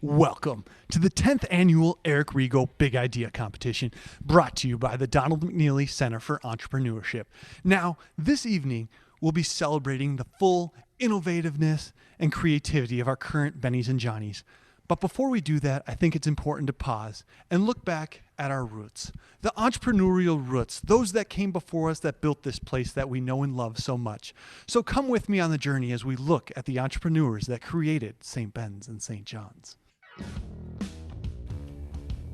Welcome to the 10th annual Eric Rego Big Idea Competition, brought to you by the Donald McNeely Center for Entrepreneurship. Now, this evening, we'll be celebrating the full innovativeness and creativity of our current Bennies and Johnnies. But before we do that, I think it's important to pause and look back at our roots. The entrepreneurial roots, those that came before us that built this place that we know and love so much. So come with me on the journey as we look at the entrepreneurs that created St. Ben's and St. John's.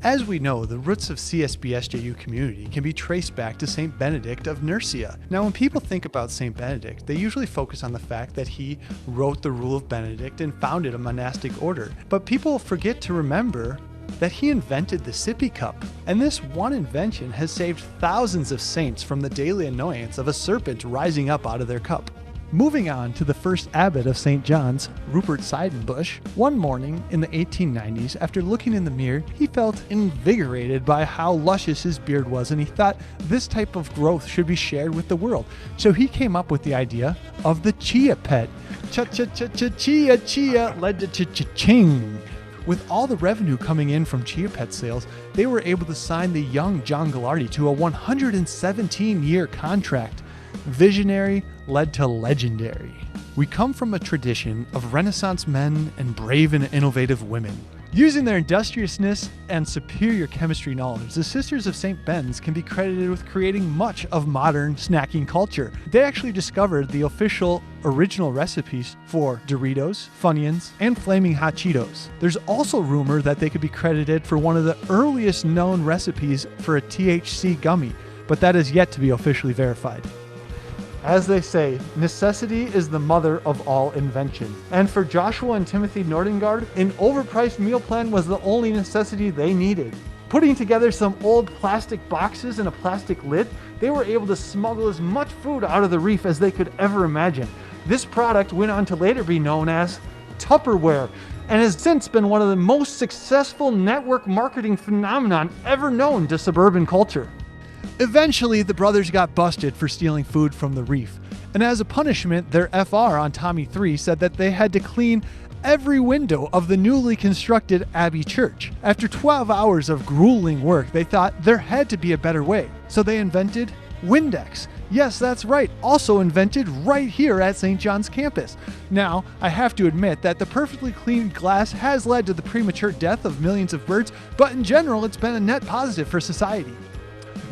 As we know, the roots of CSBSJU community can be traced back to St. Benedict of Nursia. Now, when people think about St. Benedict, they usually focus on the fact that he wrote the Rule of Benedict and founded a monastic order. But people forget to remember that he invented the sippy cup. And this one invention has saved thousands of saints from the daily annoyance of a serpent rising up out of their cup. Moving on to the first abbot of St. John's, Rupert Seidenbush, one morning in the 1890s, after looking in the mirror, he felt invigorated by how luscious his beard was, and he thought this type of growth should be shared with the world. So he came up with the idea of the chia pet. Cha-cha-cha-cha-chia, chia led to cha-cha-ching. With all the revenue coming in from chia pet sales, they were able to sign the young John Gallardi to a 117-year contract. Visionary led to legendary. We come from a tradition of Renaissance men and brave and innovative women. Using their industriousness and superior chemistry knowledge, the Sisters of St. Ben's can be credited with creating much of modern snacking culture. They actually discovered the official original recipes for Doritos, Funyuns, and Flaming Hot Cheetos. There's also rumor that they could be credited for one of the earliest known recipes for a THC gummy, but that is yet to be officially verified. As they say, necessity is the mother of all invention. And for Joshua and Timothy Nordengard, an overpriced meal plan was the only necessity they needed. Putting together some old plastic boxes and a plastic lid, they were able to smuggle as much food out of the reef as they could ever imagine. This product went on to later be known as Tupperware, and has since been one of the most successful network marketing phenomenon ever known to suburban culture. Eventually, the brothers got busted for stealing food from the reef, and as a punishment, their FR on Tommy 3 said that they had to clean every window of the newly constructed Abbey Church. After 12 hours of grueling work, they thought there had to be a better way, so they invented Windex. Yes, that's right, also invented right here at St. John's campus. Now, I have to admit that the perfectly clean glass has led to the premature death of millions of birds, but in general, it's been a net positive for society.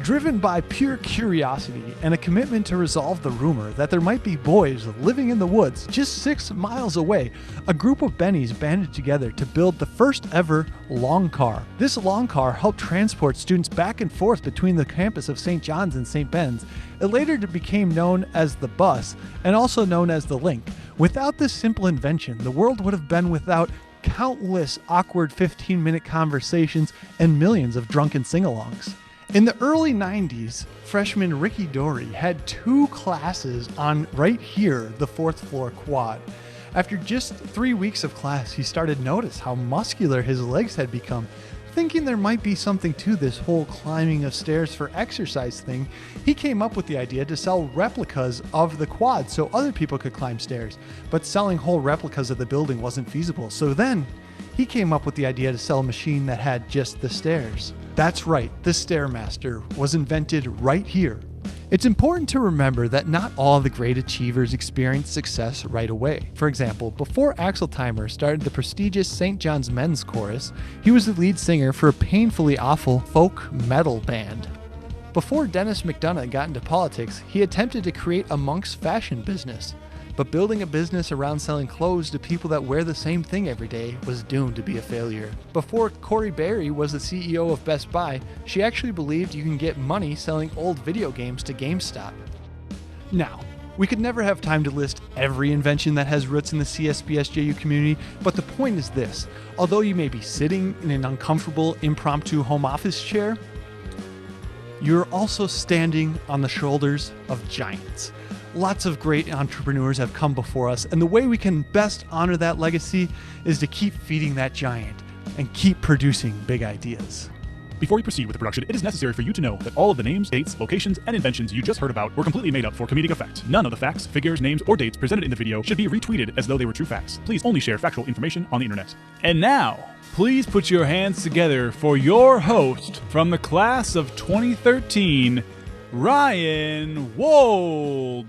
Driven by pure curiosity and a commitment to resolve the rumor that there might be boys living in the woods just 6 miles away, a group of Bennies banded together to build the first ever long car. This long car helped transport students back and forth between the campus of St. John's and St. Ben's. It later became known as the bus and also known as the link. Without this simple invention, the world would have been without countless awkward 15-minute conversations and millions of drunken sing-alongs. In the early 90s, freshman Ricky Dory had 2 classes on right here, the 4th floor quad. After just 3 weeks of class, he started to notice how muscular his legs had become. Thinking there might be something to this whole climbing of stairs for exercise thing, he came up with the idea to sell replicas of the quad so other people could climb stairs. But selling whole replicas of the building wasn't feasible, so then he came up with the idea to sell a machine that had just the stairs. That's right, the Stairmaster was invented right here. It's important to remember that not all the great achievers experience success right away. For example, before Axel Timer started the prestigious St. John's Men's Chorus, he was the lead singer for a painfully awful folk metal band. Before Dennis McDonough got into politics, he attempted to create a monk's fashion business. But building a business around selling clothes to people that wear the same thing every day was doomed to be a failure. Before Corey Berry was the CEO of Best Buy, she actually believed you can get money selling old video games to GameStop. Now, we could never have time to list every invention that has roots in the CSBSJU community, but the point is this: although you may be sitting in an uncomfortable, impromptu home office chair, you're also standing on the shoulders of giants. Lots of great entrepreneurs have come before us, and the way we can best honor that legacy is to keep feeding that giant and keep producing big ideas. Before we proceed with the production, it is necessary for you to know that all of the names, dates, locations, and inventions you just heard about were completely made up for comedic effect. None of the facts, figures, names, or dates presented in the video should be retweeted as though they were true facts. Please only share factual information on the internet. And now, please put your hands together for your host from the class of 2013, Ryan Wold.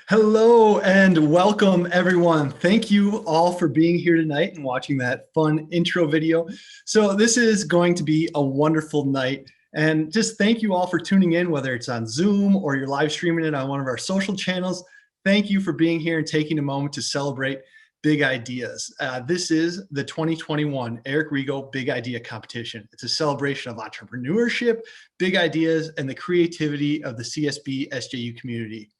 Hello and welcome, everyone. Thank you all for being here tonight and watching that fun intro video. So this is going to be a wonderful night. And just thank you all for tuning in, whether it's on Zoom or you're live streaming it on one of our social channels. Thank you for being here and taking a moment to celebrate big ideas. This is the 2021 Eric Rego Big Idea Competition. It's a celebration of entrepreneurship, big ideas, and the creativity of the CSB SJU community.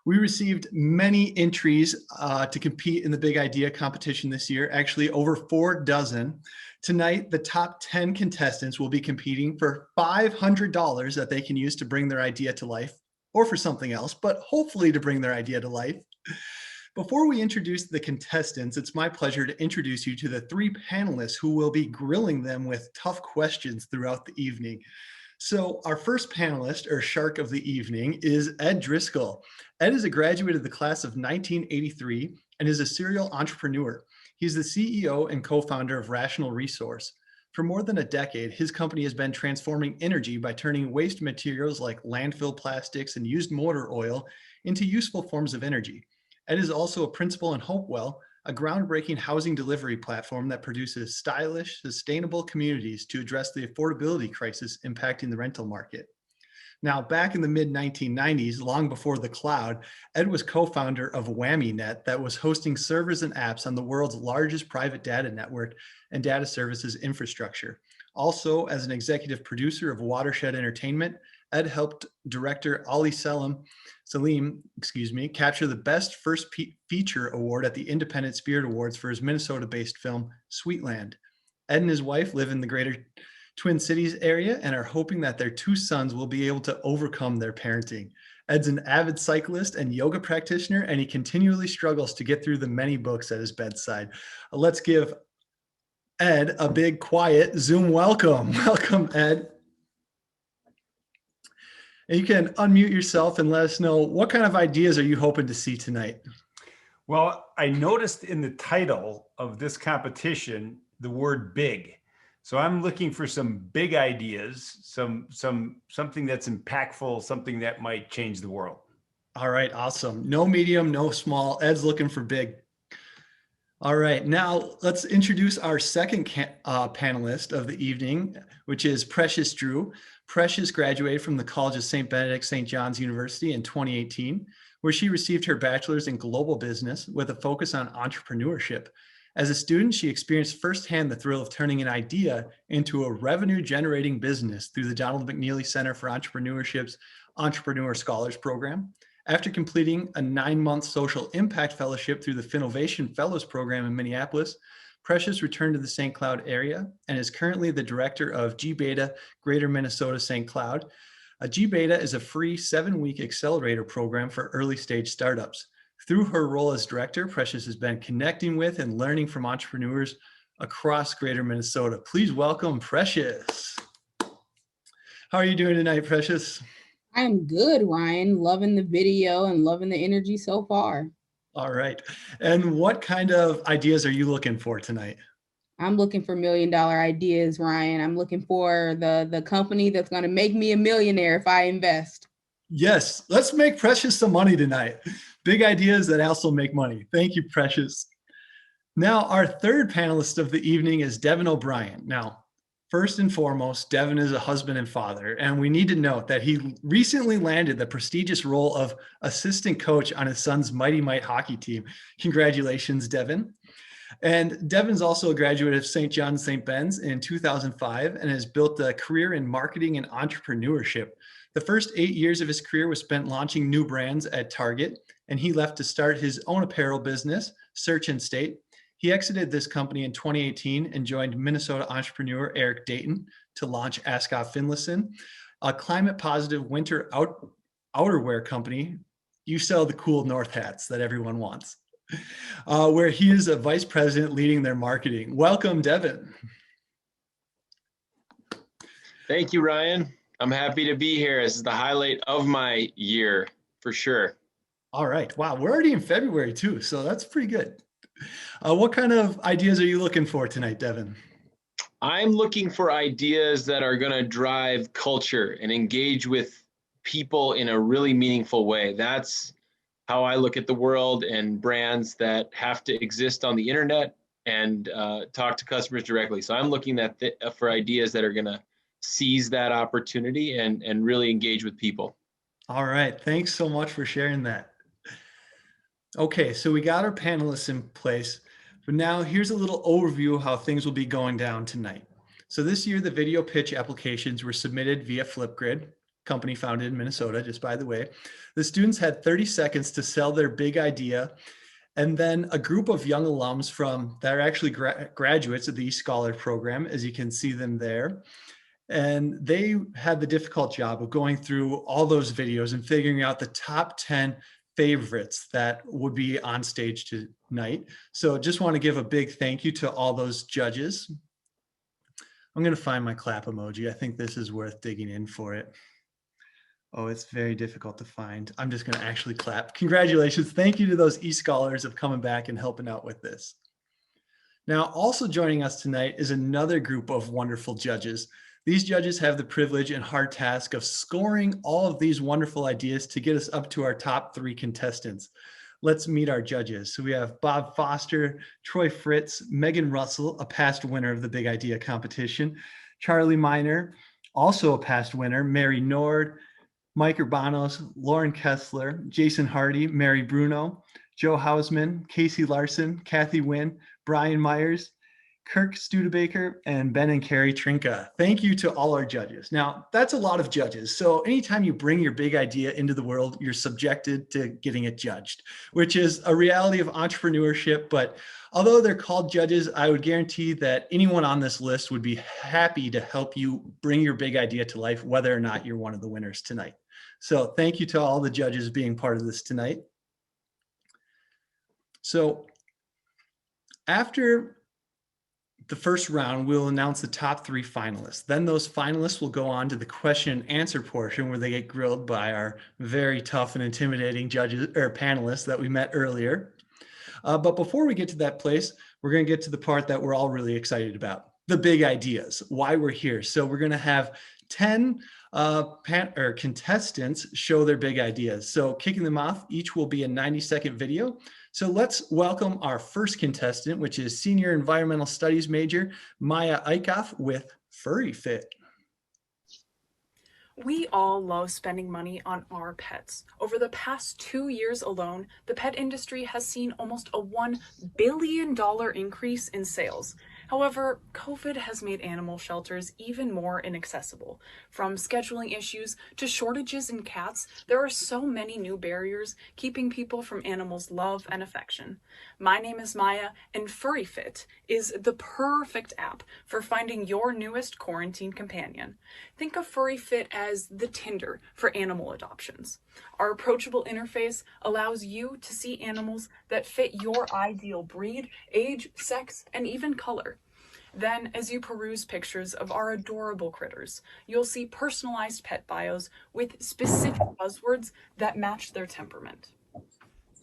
We received many entries to compete in the Big Idea competition this year, actually over 4 dozen. Tonight, the top 10 contestants will be competing for $500 that they can use to bring their idea to life, or for something else, but hopefully to bring their idea to life. Before we introduce the contestants, it's my pleasure to introduce you to the 3 panelists who will be grilling them with tough questions throughout the evening. So our first panelist, or shark of the evening, is Ed Driscoll. Ed is a graduate of the class of 1983 and is a serial entrepreneur. He's the CEO and co-founder of Rational Resource. For more than a decade, his company has been transforming energy by turning waste materials like landfill plastics and used motor oil into useful forms of energy. Ed is also a principal in Hopewell, a groundbreaking housing delivery platform that produces stylish, sustainable communities to address the affordability crisis impacting the rental market. Now, back in the mid-1990s, long before the cloud, Ed was co-founder of WhammyNet that was hosting servers and apps on the world's largest private data network and data services infrastructure. Also, as an executive producer of Watershed Entertainment, Ed helped director Ali Salim, capture the Best First Feature Award at the Independent Spirit Awards for his Minnesota-based film, Sweetland. Ed and his wife live in the greater Twin Cities area and are hoping that their 2 sons will be able to overcome their parenting. Ed's an avid cyclist and yoga practitioner, and he continually struggles to get through the many books at his bedside. Let's give Ed a big, quiet Zoom welcome. Welcome, Ed. And you can unmute yourself and let us know what kind of ideas are you hoping to see tonight? Well, I noticed in the title of this competition the word big. So I'm looking for some big ideas, something that's impactful, something that might change the world. All right, awesome. No medium, no small. Ed's looking for big. All right, now let's introduce our second panelist of the evening, which is Precious Drew. Precious graduated from the College of St. Benedict, St. John's University in 2018, where she received her bachelor's in global business with a focus on entrepreneurship. As a student, she experienced firsthand the thrill of turning an idea into a revenue-generating business through the Donald McNeely Center for Entrepreneurship's Entrepreneur Scholars Program. After completing a 9-month social impact fellowship through the Finnovation Fellows Program in Minneapolis, Precious returned to the St. Cloud area and is currently the director of G-Beta Greater Minnesota St. Cloud. G-Beta is a free 7-week accelerator program for early stage startups. Through her role as director, Precious has been connecting with and learning from entrepreneurs across Greater Minnesota. Please welcome Precious. How are you doing tonight, Precious? I'm good, Ryan. Loving the video and loving the energy so far. All right. And what kind of ideas are you looking for tonight? I'm looking for $1 million ideas, Ryan. I'm looking for the company that's going to make me a millionaire if I invest. Yes, let's make Precious some money tonight. Big ideas that also make money. Thank you, Precious. Now, our third panelist of the evening is Devin O'Brien. Now, first and foremost, Devin is a husband and father, and we need to note that he recently landed the prestigious role of assistant coach on his son's Mighty Might hockey team. Congratulations, Devin. And Devin's also a graduate of St. John's St. Ben's in 2005 and has built a career in marketing and entrepreneurship. The first 8 years of his career was spent launching new brands at Target, and he left to start his own apparel business, Search and State. He exited this company in 2018 and joined Minnesota entrepreneur Eric Dayton to launch Ask Off Finlayson, a climate positive winter outerwear company. You sell the cool North hats that everyone wants, where he is a vice president leading their marketing. Welcome, Devin. Thank you, Ryan. I'm happy to be here. This is the highlight of my year for sure. All right. Wow. We're already in February too, so that's pretty good. What kind of ideas are you looking for tonight, Devin? I'm looking for ideas that are going to drive culture and engage with people in a really meaningful way. That's how I look at the world and brands that have to exist on the internet and talk to customers directly. So I'm looking for ideas that are going to seize that opportunity and really engage with people. All right. Thanks so much for sharing that. Okay, so we got our panelists in place, but now here's a little overview of how things will be going down tonight. So this year, the video pitch applications were submitted via Flipgrid, company founded in Minnesota, just by the way. The students had 30 seconds to sell their big idea, and then a group of young alums that are actually graduates of the eScholar program, as you can see them there. And they had the difficult job of going through all those videos and figuring out the top 10 favorites that would be on stage tonight. So just want to give a big thank you to all those judges. I'm going to find my clap emoji. I think this is worth digging in for it. Oh, it's very difficult to find. I'm just going to actually clap. Congratulations. Thank you to those eScholars of coming back and helping out with this. Now, also joining us tonight is another group of wonderful judges. These judges have the privilege and hard task of scoring all of these wonderful ideas to get us up to our top 3 contestants. Let's meet our judges. So we have Bob Foster, Troy Fritz, Megan Russell, a past winner of the Big Idea competition, Charlie Miner, also a past winner, Mary Nord, Mike Urbanos, Lauren Kessler, Jason Hardy, Mary Bruno, Joe Hausman, Casey Larson, Kathy Wynn, Brian Myers, Kirk Studebaker, and Ben and Carrie Trinka. Thank you to all our judges. Now, that's a lot of judges. So anytime you bring your big idea into the world, you're subjected to getting it judged, which is a reality of entrepreneurship. But although they're called judges, I would guarantee that anyone on this list would be happy to help you bring your big idea to life, whether or not you're one of the winners tonight. So thank you to all the judges being part of this tonight. So after the first round, we'll announce the top 3 finalists. Then those finalists will go on to the question and answer portion where they get grilled by our very tough and intimidating judges or panelists that we met earlier. But before we get to that place, we're going to get to the part that we're all really excited about, the big ideas, why we're here. So we're going to have 10 contestants show their big ideas. So kicking them off, each will be a 90-second video. So let's welcome our first contestant, which is Senior Environmental Studies major, Maya Eichhoff with Furry Fit. We all love spending money on our pets. Over the past 2 years alone, the pet industry has seen almost a $1 billion increase in sales. However, COVID has made animal shelters even more inaccessible. From scheduling issues to shortages in cats, there are so many new barriers keeping people from animals' love and affection. My name is Maya, and Furry Fit is the perfect app for finding your newest quarantine companion. Think of Furry Fit as the Tinder for animal adoptions. Our approachable interface allows you to see animals that fit your ideal breed, age, sex, and even color. Then, as you peruse pictures of our adorable critters, you'll see personalized pet bios with specific buzzwords that match their temperament.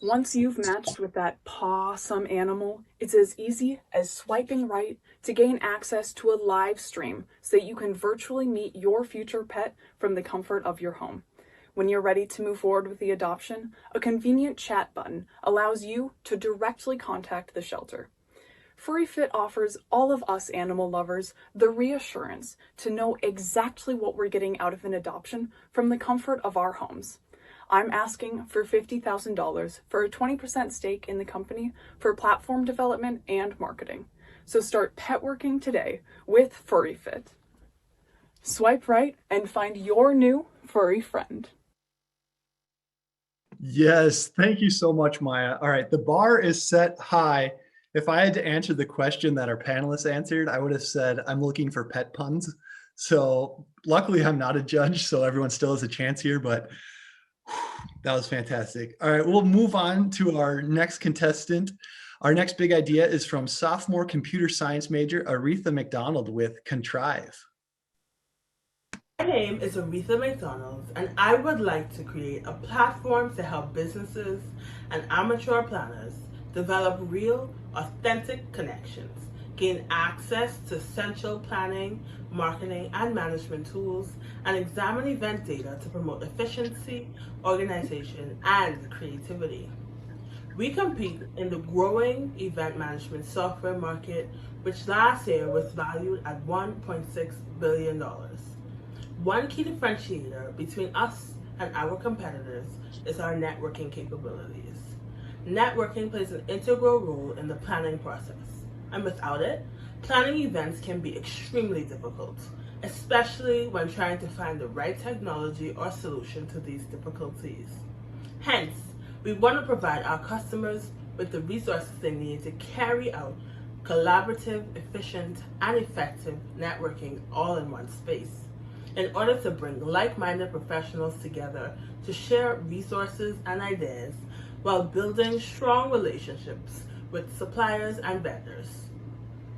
Once you've matched with that pawsome animal, it's as easy as swiping right to gain access to a live stream so that you can virtually meet your future pet from the comfort of your home. When you're ready to move forward with the adoption, a convenient chat button allows you to directly contact the shelter. Furry Fit offers all of us animal lovers the reassurance to know exactly what we're getting out of an adoption from the comfort of our homes. I'm asking for $50,000 for a 20% stake in the company for platform development and marketing. So start pet working today with Furry Fit. Swipe right and find your new furry friend. Yes, thank you so much, Maya. All right, the bar is set high. If I had to answer the question that our panelists answered, I would have said, I'm looking for pet puns. So luckily I'm not a judge, so everyone still has a chance here, but That was fantastic. All right, we'll move on to our next contestant. Our next big idea is from sophomore computer science major Aretha McDonald with Contrive. My name is Aretha McDonald, and I would like to create a platform to help businesses and amateur planners develop real, authentic connections, gain access to essential planning, marketing, and management tools, and examine event data to promote efficiency, organization, and creativity. We compete in the growing event management software market, which last year was valued at $1.6 billion. One key differentiator between us and our competitors is our networking capabilities. Networking plays an integral role in the planning process, and without it, planning events can be extremely difficult, especially when trying to find the right technology or solution to these difficulties. Hence, we want to provide our customers with the resources they need to carry out collaborative, efficient, and effective networking all in one space, in order to bring like-minded professionals together to share resources and ideas while building strong relationships with suppliers and vendors.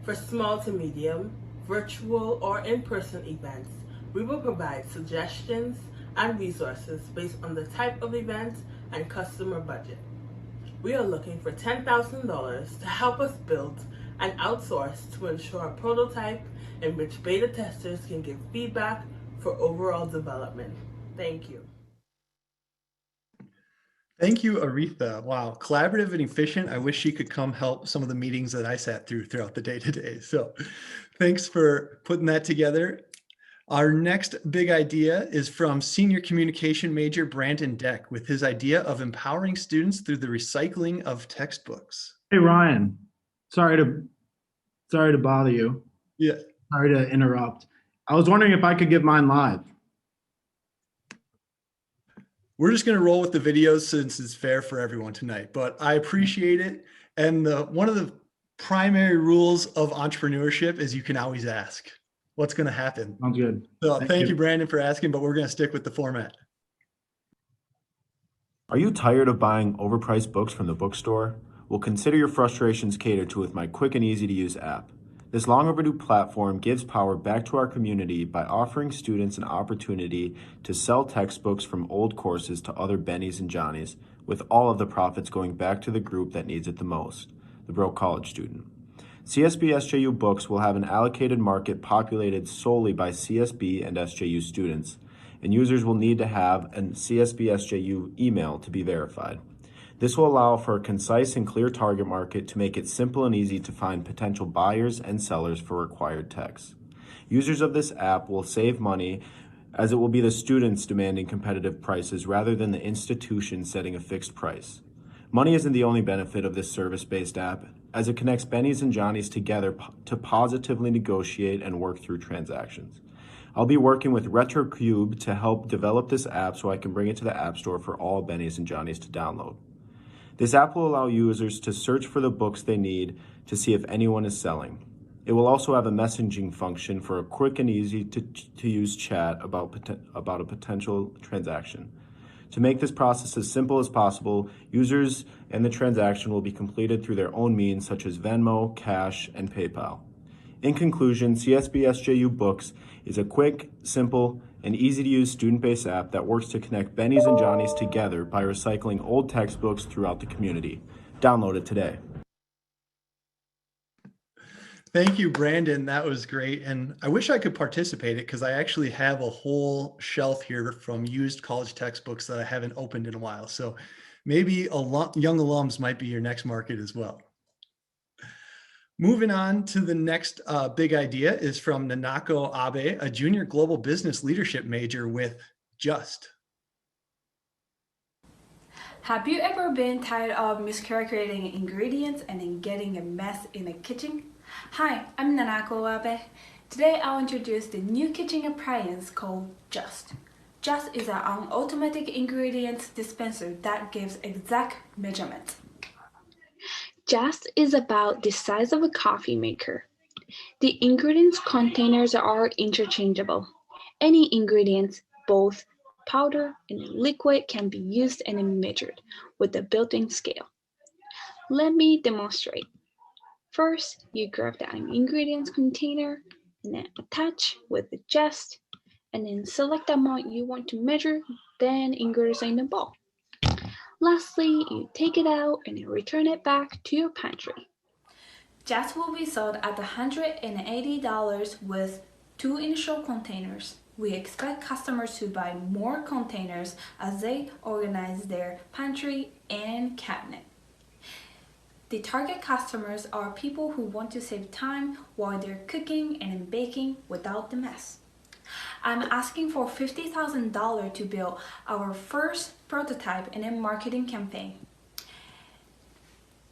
For small to medium, virtual or in-person events, we will provide suggestions and resources based on the type of event and customer budget. We are looking for $10,000 to help us build and outsource to ensure a prototype in which beta testers can give feedback for overall development. Thank you. Thank you, Aretha. Wow, collaborative and efficient. I wish she could come help some of the meetings that I sat through throughout the day today. So thanks for putting that together. Our next big idea is from senior communication major Brandon Deck with his idea of empowering students through the recycling of textbooks. Hey, Ryan, sorry to bother you. Yeah. Sorry to interrupt. I was wondering if I could give mine live. We're just going to roll with the videos since it's fair for everyone tonight, but I appreciate it. And one of the primary rules of entrepreneurship is you can always ask what's going to happen. Sounds good. So thank you, Brandon, for asking, but we're going to stick with the format. Are you tired of buying overpriced books from the bookstore? Well, consider your frustrations catered to with my quick and easy to use app. This long overdue platform gives power back to our community by offering students an opportunity to sell textbooks from old courses to other Bennies and Johnnies, with all of the profits going back to the group that needs it the most, the broke college student. CSB SJU books will have an allocated market populated solely by CSB and SJU students, and users will need to have a CSB SJU email to be verified. This will allow for a concise and clear target market to make it simple and easy to find potential buyers and sellers for required texts. Users of this app will save money as it will be the students demanding competitive prices rather than the institution setting a fixed price. Money isn't the only benefit of this service-based app, as it connects Bennies and Johnnies together to positively negotiate and work through transactions. I'll be working with RetroCube to help develop this app so I can bring it to the App Store for all Bennies and Johnnies to download. This app will allow users to search for the books they need to see if anyone is selling. It will also have a messaging function for a quick and easy to use chat about a potential transaction. To make this process as simple as possible, users and the transaction will be completed through their own means such as Venmo, Cash, and PayPal. In conclusion, CSB SJU Books is a quick, simple, and easy-to-use student-based app that works to connect Bennies and Johnnies together by recycling old textbooks throughout the community. Download it today. Thank you, Brandon. That was great. And I wish I could participate it because I actually have a whole shelf here from used college textbooks that I haven't opened in a while. So maybe young alums might be your next market as well. Moving on to the next big idea is from Nanako Abe, a junior global business leadership major with Just. Have you ever been tired of miscalculating ingredients and then getting a mess in the kitchen? Hi, I'm Nanako Abe. Today I'll introduce the new kitchen appliance called Just. Just is an automatic ingredients dispenser that gives exact measurements. Just is about the size of a coffee maker. The ingredients containers are interchangeable. Any ingredients, both powder, and a liquid can be used and measured with a built-in scale. Let me demonstrate. First, you grab the ingredients container and then attach with the jest, and then select the amount you want to measure, then insert in the bowl. Lastly, you take it out and then return it back to your pantry. Jest will be sold at $180 with 2 initial containers. We expect customers to buy more containers as they organize their pantry and cabinet. The target customers are people who want to save time while they're cooking and baking without the mess. I'm asking for $50,000 to build our first prototype and a marketing campaign.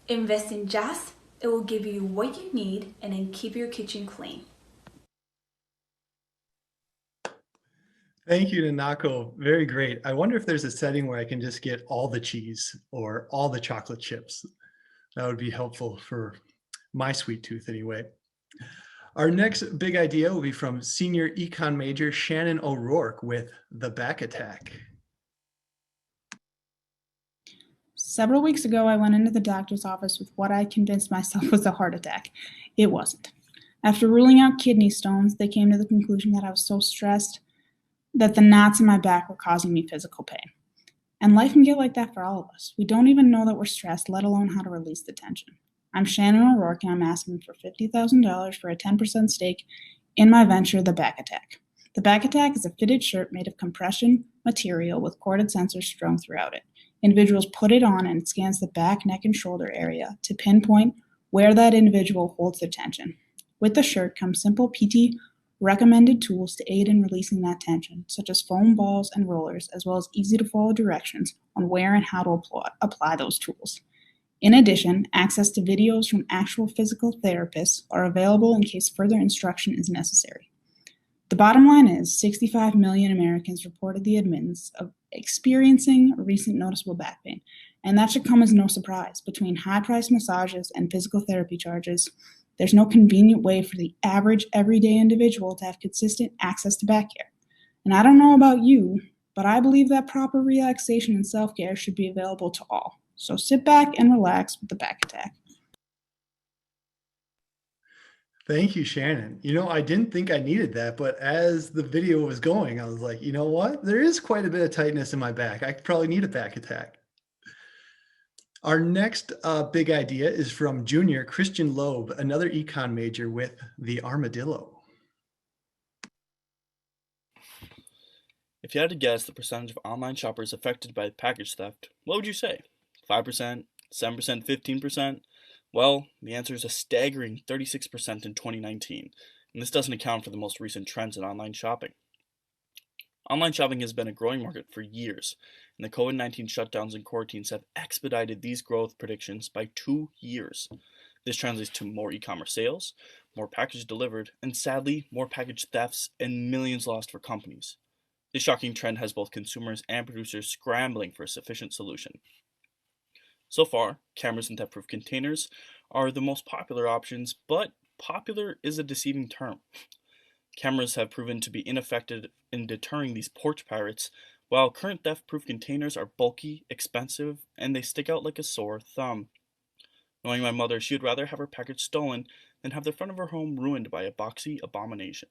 Invest in Jest. It will give you what you need and then keep your kitchen clean. Thank you, Nanako. Very great. I wonder if there's a setting where I can just get all the cheese or all the chocolate chips. That would be helpful for my sweet tooth anyway. Our next big idea will be from senior econ major Shannon O'Rourke with The Back Attack. Several weeks ago, I went into the doctor's office with what I convinced myself was a heart attack. It wasn't. After ruling out kidney stones, they came to the conclusion that I was so stressed that the knots in my back were causing me physical pain. And life can get like that for all of us. We don't even know that we're stressed, let alone how to release the tension. I'm Shannon O'Rourke, and I'm asking for $50,000 for a 10% stake in my venture, The Back Attack. The Back Attack is a fitted shirt made of compression material with corded sensors strung throughout it. Individuals put it on and it scans the back, neck, and shoulder area to pinpoint where that individual holds their tension. With the shirt comes simple PT recommended tools to aid in releasing that tension, such as foam balls and rollers, as well as easy-to-follow directions on where and how to apply those tools. In addition, access to videos from actual physical therapists are available in case further instruction is necessary. The bottom line is 65 million Americans reported the admittance of experiencing recent noticeable back pain, and that should come as no surprise. Between high-priced massages and physical therapy charges, there's no convenient way for the average everyday individual to have consistent access to back care. And I don't know about you, but I believe that proper relaxation and self-care should be available to all. So sit back and relax with The Back Attack. Thank you, Shannon. I didn't think I needed that, but as the video was going, I was like, you know what? There is quite a bit of tightness in my back. I probably need a back attack. Our next big idea is from junior Christian Loeb, another econ major with The Armadillo. If you had to guess the percentage of online shoppers affected by package theft, what would you say? 5%, 7%, 15%? Well, the answer is a staggering 36% in 2019, and this doesn't account for the most recent trends in online shopping. Online shopping has been a growing market for years, and the COVID-19 shutdowns and quarantines have expedited these growth predictions by 2 years. This translates to more e-commerce sales, more packages delivered, and sadly, more package thefts and millions lost for companies. This shocking trend has both consumers and producers scrambling for a sufficient solution. So far, cameras and theft-proof containers are the most popular options, but popular is a deceiving term. Cameras have proven to be ineffective in deterring these porch pirates, while current theft-proof containers are bulky, expensive, and they stick out like a sore thumb. Knowing my mother, she would rather have her package stolen than have the front of her home ruined by a boxy abomination.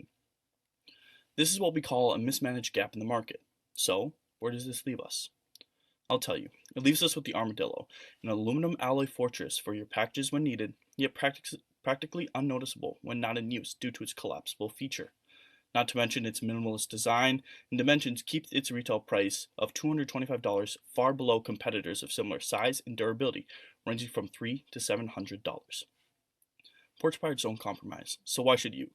This is what we call a mismanaged gap in the market. So, where does this leave us? I'll tell you. It leaves us with the Armadillo, an aluminum alloy fortress for your packages when needed, yet practically unnoticeable when not in use due to its collapsible feature. Not to mention its minimalist design and dimensions keep its retail price of $225 far below competitors of similar size and durability, ranging from $300 to $700. Porch pirates don't compromise, so why should you?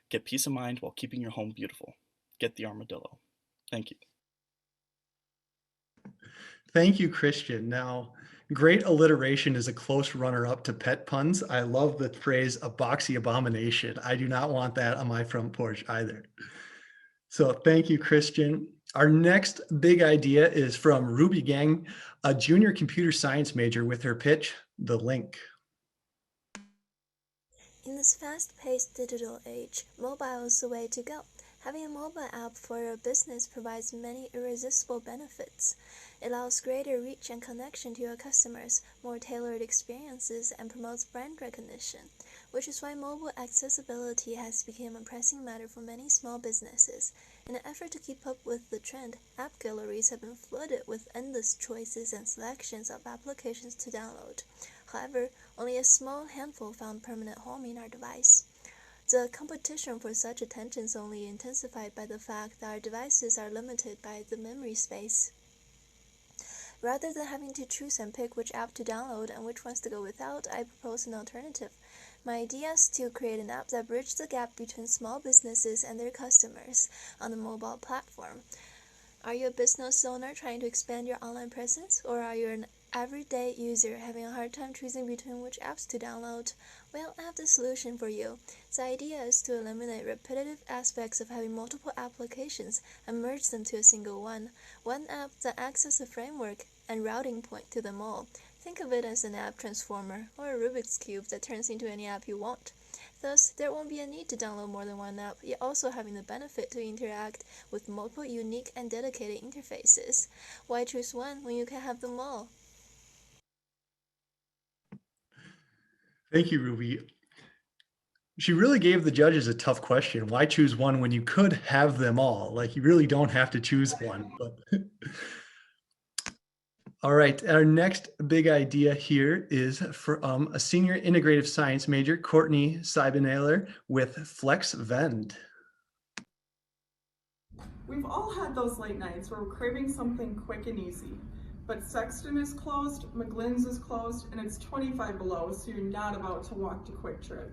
Get peace of mind while keeping your home beautiful. Get the Armadillo. Thank you. Thank you, Christian. Now, great alliteration is a close runner-up to pet puns. I love the phrase a boxy abomination. I do not want that on my front porch either. So thank you, Christian. Our next big idea is from Ruby Gang, a junior computer science major with her pitch, The Link. In this fast-paced digital age, mobile is the way to go. Having a mobile app for your business provides many irresistible benefits. It allows greater reach and connection to your customers, more tailored experiences, and promotes brand recognition, which is why mobile accessibility has become a pressing matter for many small businesses. In an effort to keep up with the trend, app galleries have been flooded with endless choices and selections of applications to download. However, only a small handful found permanent home in our device. The competition for such attention is only intensified by the fact that our devices are limited by the memory space. Rather than having to choose and pick which app to download and which ones to go without, I propose an alternative. My idea is to create an app that bridges the gap between small businesses and their customers on a mobile platform. Are you a business owner trying to expand your online presence, or are you an everyday user having a hard time choosing between which apps to download? Well, I have the solution for you. The idea is to eliminate repetitive aspects of having multiple applications and merge them to a single one app that acts as a framework and routing point to them all. Think of it as an app transformer or a Rubik's Cube that turns into any app you want. Thus, there won't be a need to download more than one app, yet also having the benefit to interact with multiple unique and dedicated interfaces. Why choose one when you can have them all? Thank you, Ruby. She really gave the judges a tough question. Why choose one when you could have them all? Like, you really don't have to choose one. But all right, our next big idea here is from a senior integrative science major, Courtney Seibenahler, with FlexVend. We've all had those late nights where we're craving something quick and easy, but Sexton is closed, McGlynn's is closed, and it's 25 below, so you're not about to walk to Quick Trip.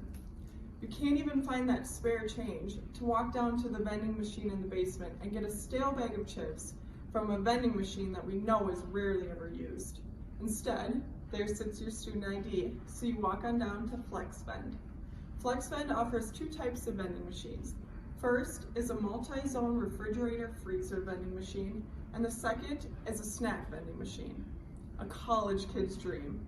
You can't even find that spare change to walk down to the vending machine in the basement and get a stale bag of chips from a vending machine that we know is rarely ever used. Instead, there sits your student ID, so you walk on down to FlexVend. FlexVend offers two types of vending machines. First is a multi-zone refrigerator freezer vending machine, and the second is a snack vending machine, a college kid's dream.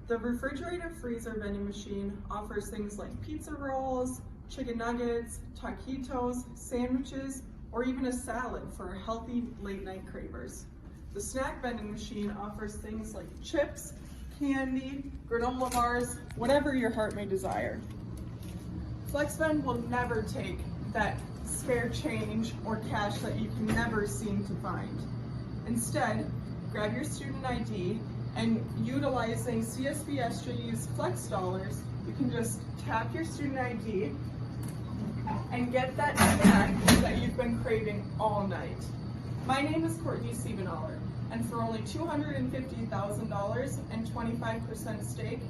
The refrigerator freezer vending machine offers things like pizza rolls, chicken nuggets, taquitos, sandwiches, or even a salad for healthy late night cravers. The snack vending machine offers things like chips, candy, granola bars, whatever your heart may desire. FlexVend will never take that spare change or cash that you can never seem to find. Instead, grab your student ID and utilizing CSBSJU's Flex Dollars, you can just tap your student ID and get that snack that you've been craving all night. My name is Courtney Seibenahler, and for only $250,000 and 25% stake,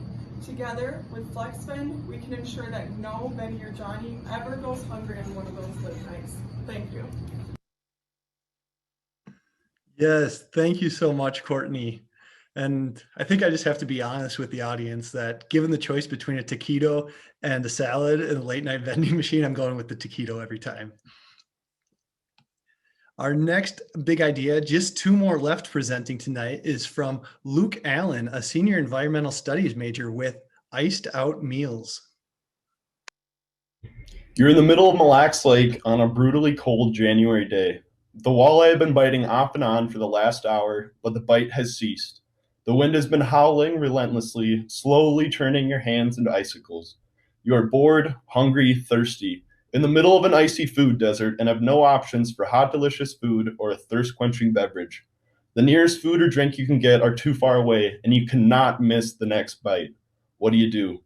together with FlexVend, we can ensure that no Benny or Johnny ever goes hungry on one of those late nights. Thank you. Yes, thank you so much, Courtney. And I think I just have to be honest with the audience that given the choice between a taquito and a salad and a late night vending machine, I'm going with the taquito every time. Our next big idea, just two more left presenting tonight, is from Luke Allen, a senior environmental studies major with Iced Out Meals. You're in the middle of Mille Lacs Lake on a brutally cold January day. The walleye have been biting off and on for the last hour, but the bite has ceased. The wind has been howling relentlessly, slowly turning your hands into icicles. You are bored, hungry, thirsty, in the middle of an icy food desert and have no options for hot, delicious food or a thirst-quenching beverage. The nearest food or drink you can get are too far away, and you cannot miss the next bite. What do?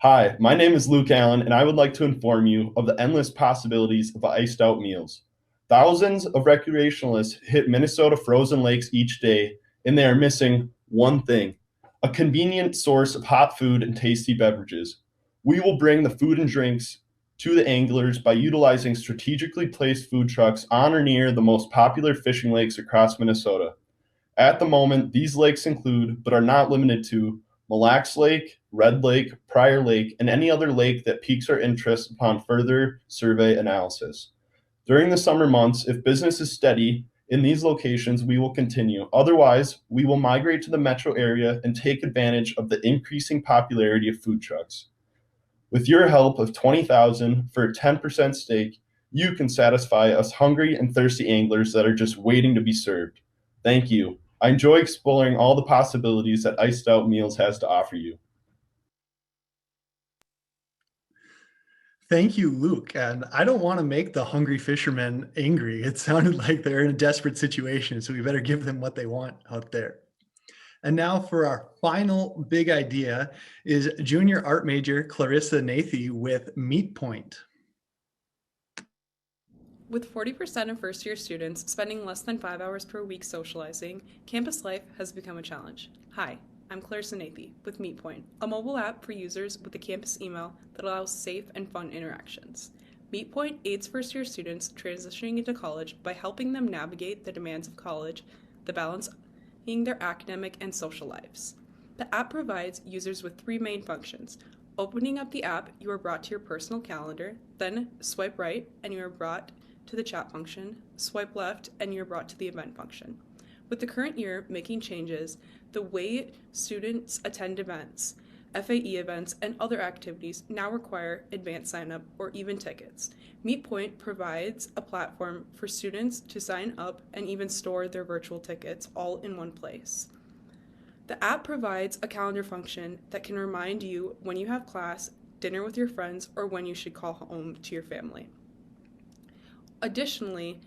Hi, my name is Luke Allen, and I would like to inform you of the endless possibilities of iced out meals. Thousands of recreationalists hit Minnesota frozen lakes each day, and they are missing one thing: a convenient source of hot food and tasty beverages. We will bring the food and drinks to the anglers by utilizing strategically placed food trucks on or near the most popular fishing lakes across Minnesota. At the moment, these lakes include, but are not limited to, Mille Lacs Lake, Red Lake, Prior Lake, and any other lake that piques our interest upon further survey analysis. During the summer months, if business is steady in these locations, we will continue. Otherwise, we will migrate to the metro area and take advantage of the increasing popularity of food trucks. With your help of $20,000 for a 10% stake, You can satisfy us hungry and thirsty anglers that are just waiting to be served. Thank you. I enjoy exploring all the possibilities that Iced Out Meals has to offer you. Thank you, Luke. And I don't want to make the hungry fishermen angry. It sounded like they're in a desperate situation, so we better give them what they want out there. And now for our final big idea is junior art major Clarissa Nathy with Meat Point. With 40% of first-year students spending less than 5 hours per week socializing, campus life has become a challenge. Hi, I'm Clarissa Nathy with MeetPoint, a mobile app for users with a campus email that allows safe and fun interactions. MeetPoint aids first-year students transitioning into college by helping them navigate the demands of college, the balance in their academic and social lives. The app provides users with 3 main functions. Opening up the app, you are brought to your personal calendar, then swipe right and you are brought to the chat function, swipe left, and you're brought to the event function. With the current year making changes, the way students attend events, FAE events, and other activities now require advanced sign-up or even tickets. MeetPoint provides a platform for students to sign up and even store their virtual tickets all in one place. The app provides a calendar function that can remind you when you have class, dinner with your friends, or when you should call home to your family. Additionally,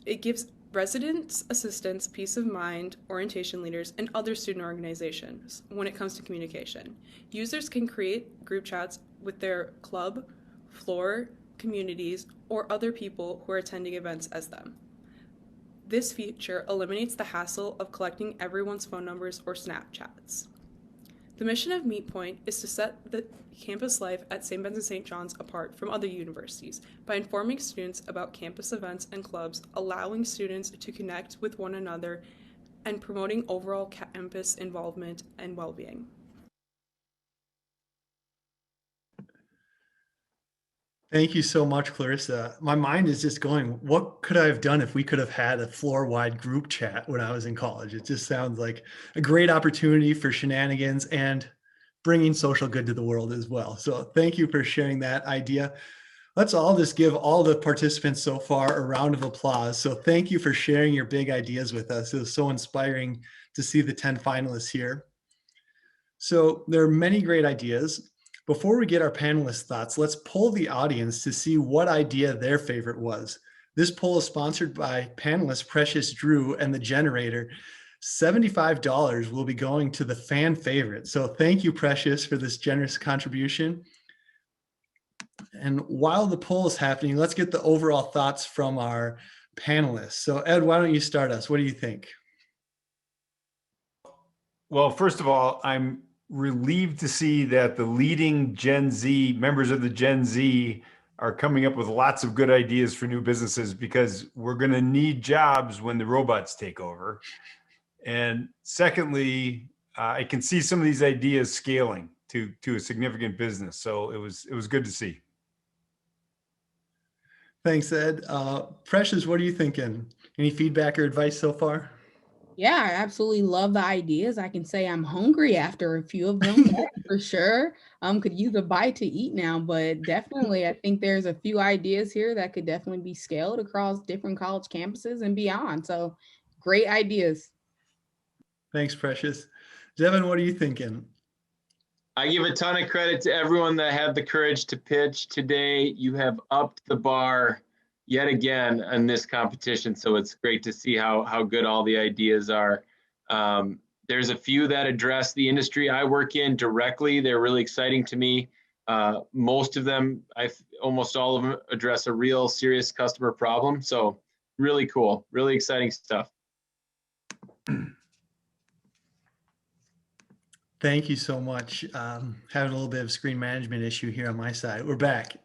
it gives residents, assistants, peace of mind, orientation leaders, and other student organizations when it comes to communication. Users can create group chats with their club, floor, communities, or other people who are attending events as them. This feature eliminates the hassle of collecting everyone's phone numbers or Snapchats. The mission of MeetPoint is to set the campus life at St. Ben's and St. John's apart from other universities by informing students about campus events and clubs, allowing students to connect with one another, and promoting overall campus involvement and well-being. Thank you so much, Clarissa. My mind is just going, what could I have done if we could have had a floor-wide group chat when I was in college? It just sounds like a great opportunity for shenanigans and bringing social good to the world as well. So thank you for sharing that idea. Let's all just give all the participants so far a round of applause. So thank you for sharing your big ideas with us. It was so inspiring to see the 10 finalists here. So there are many great ideas. Before we get our panelists' thoughts, let's poll the audience to see what idea their favorite was. This poll is sponsored by panelist Precious Drew and the Generator. $75 will be going to the fan favorite. So thank you, Precious, for this generous contribution. And while the poll is happening, let's get the overall thoughts from our panelists. So Ed, why don't you start us? What do you think? Well, first of all, I'm relieved to see that the leading Gen Z, members of the Gen Z, are coming up with lots of good ideas for new businesses, because we're going to need jobs when the robots take over. And secondly, I can see some of these ideas scaling to a significant business. So it was good to see. Thanks, Ed. Precious, what are you thinking? Any feedback or advice so far? Yeah, I absolutely love the ideas. I can say I'm hungry after a few of them, that's for sure. Could use a bite to eat now, but definitely I think there's a few ideas here that could definitely be scaled across different college campuses and beyond. So great ideas. Thanks, Precious. Devin, what are you thinking? I give a ton of credit to everyone that had the courage to pitch today. You have upped the bar yet again in this competition, so it's great to see how good all the ideas are. There's a few that address the industry I work in directly. They're really exciting to me. Most of them, almost all of them, address a real serious customer problem. So really cool, really exciting stuff. Thank you so much. Having a little bit of screen management issue here on my side. We're back.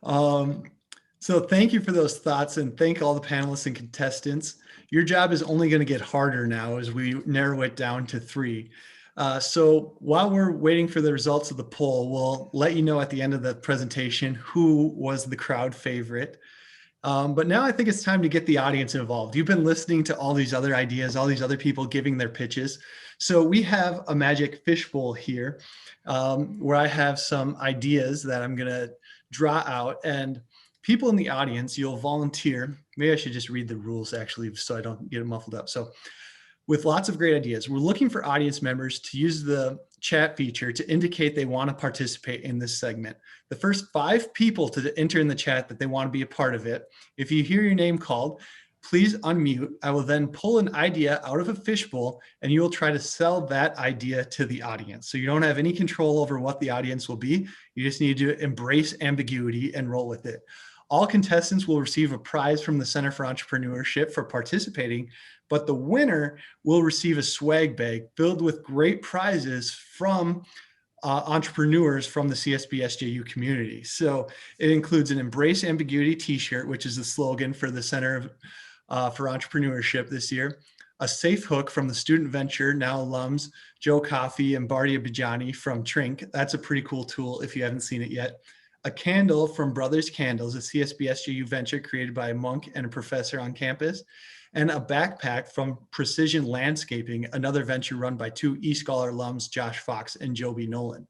So thank you for those thoughts, and thank all the panelists and contestants. Your job is only going to get harder now as we narrow it down to 3. So while we're waiting for the results of the poll, we'll let you know at the end of the presentation who was the crowd favorite. But now I think it's time to get the audience involved. You've been listening to all these other ideas, all these other people giving their pitches. So we have a magic fishbowl here where I have some ideas that I'm going to draw out. And people in the audience, you'll volunteer. Maybe I should just read the rules actually, so I don't get muffled up. So with lots of great ideas, we're looking for audience members to use the chat feature to indicate they want to participate in this segment. The first 5 people to enter in the chat that they want to be a part of it. If you hear your name called, please unmute. I will then pull an idea out of a fishbowl and you will try to sell that idea to the audience. So you don't have any control over what the audience will be. You just need to embrace ambiguity and roll with it. All contestants will receive a prize from the Center for Entrepreneurship for participating, but the winner will receive a swag bag filled with great prizes from entrepreneurs from the CSBSJU community. So it includes an Embrace Ambiguity t-shirt, which is the slogan for the Center for Entrepreneurship this year, a safe hook from the student venture, now alums, Joe Coffey and Bardia Bijani from Trink. That's a pretty cool tool if you haven't seen it yet. A candle from Brothers Candles, a CSBSJU venture created by a monk and a professor on campus, and a backpack from Precision Landscaping, another venture run by 2 eScholar alums, Josh Fox and Joby Nolan.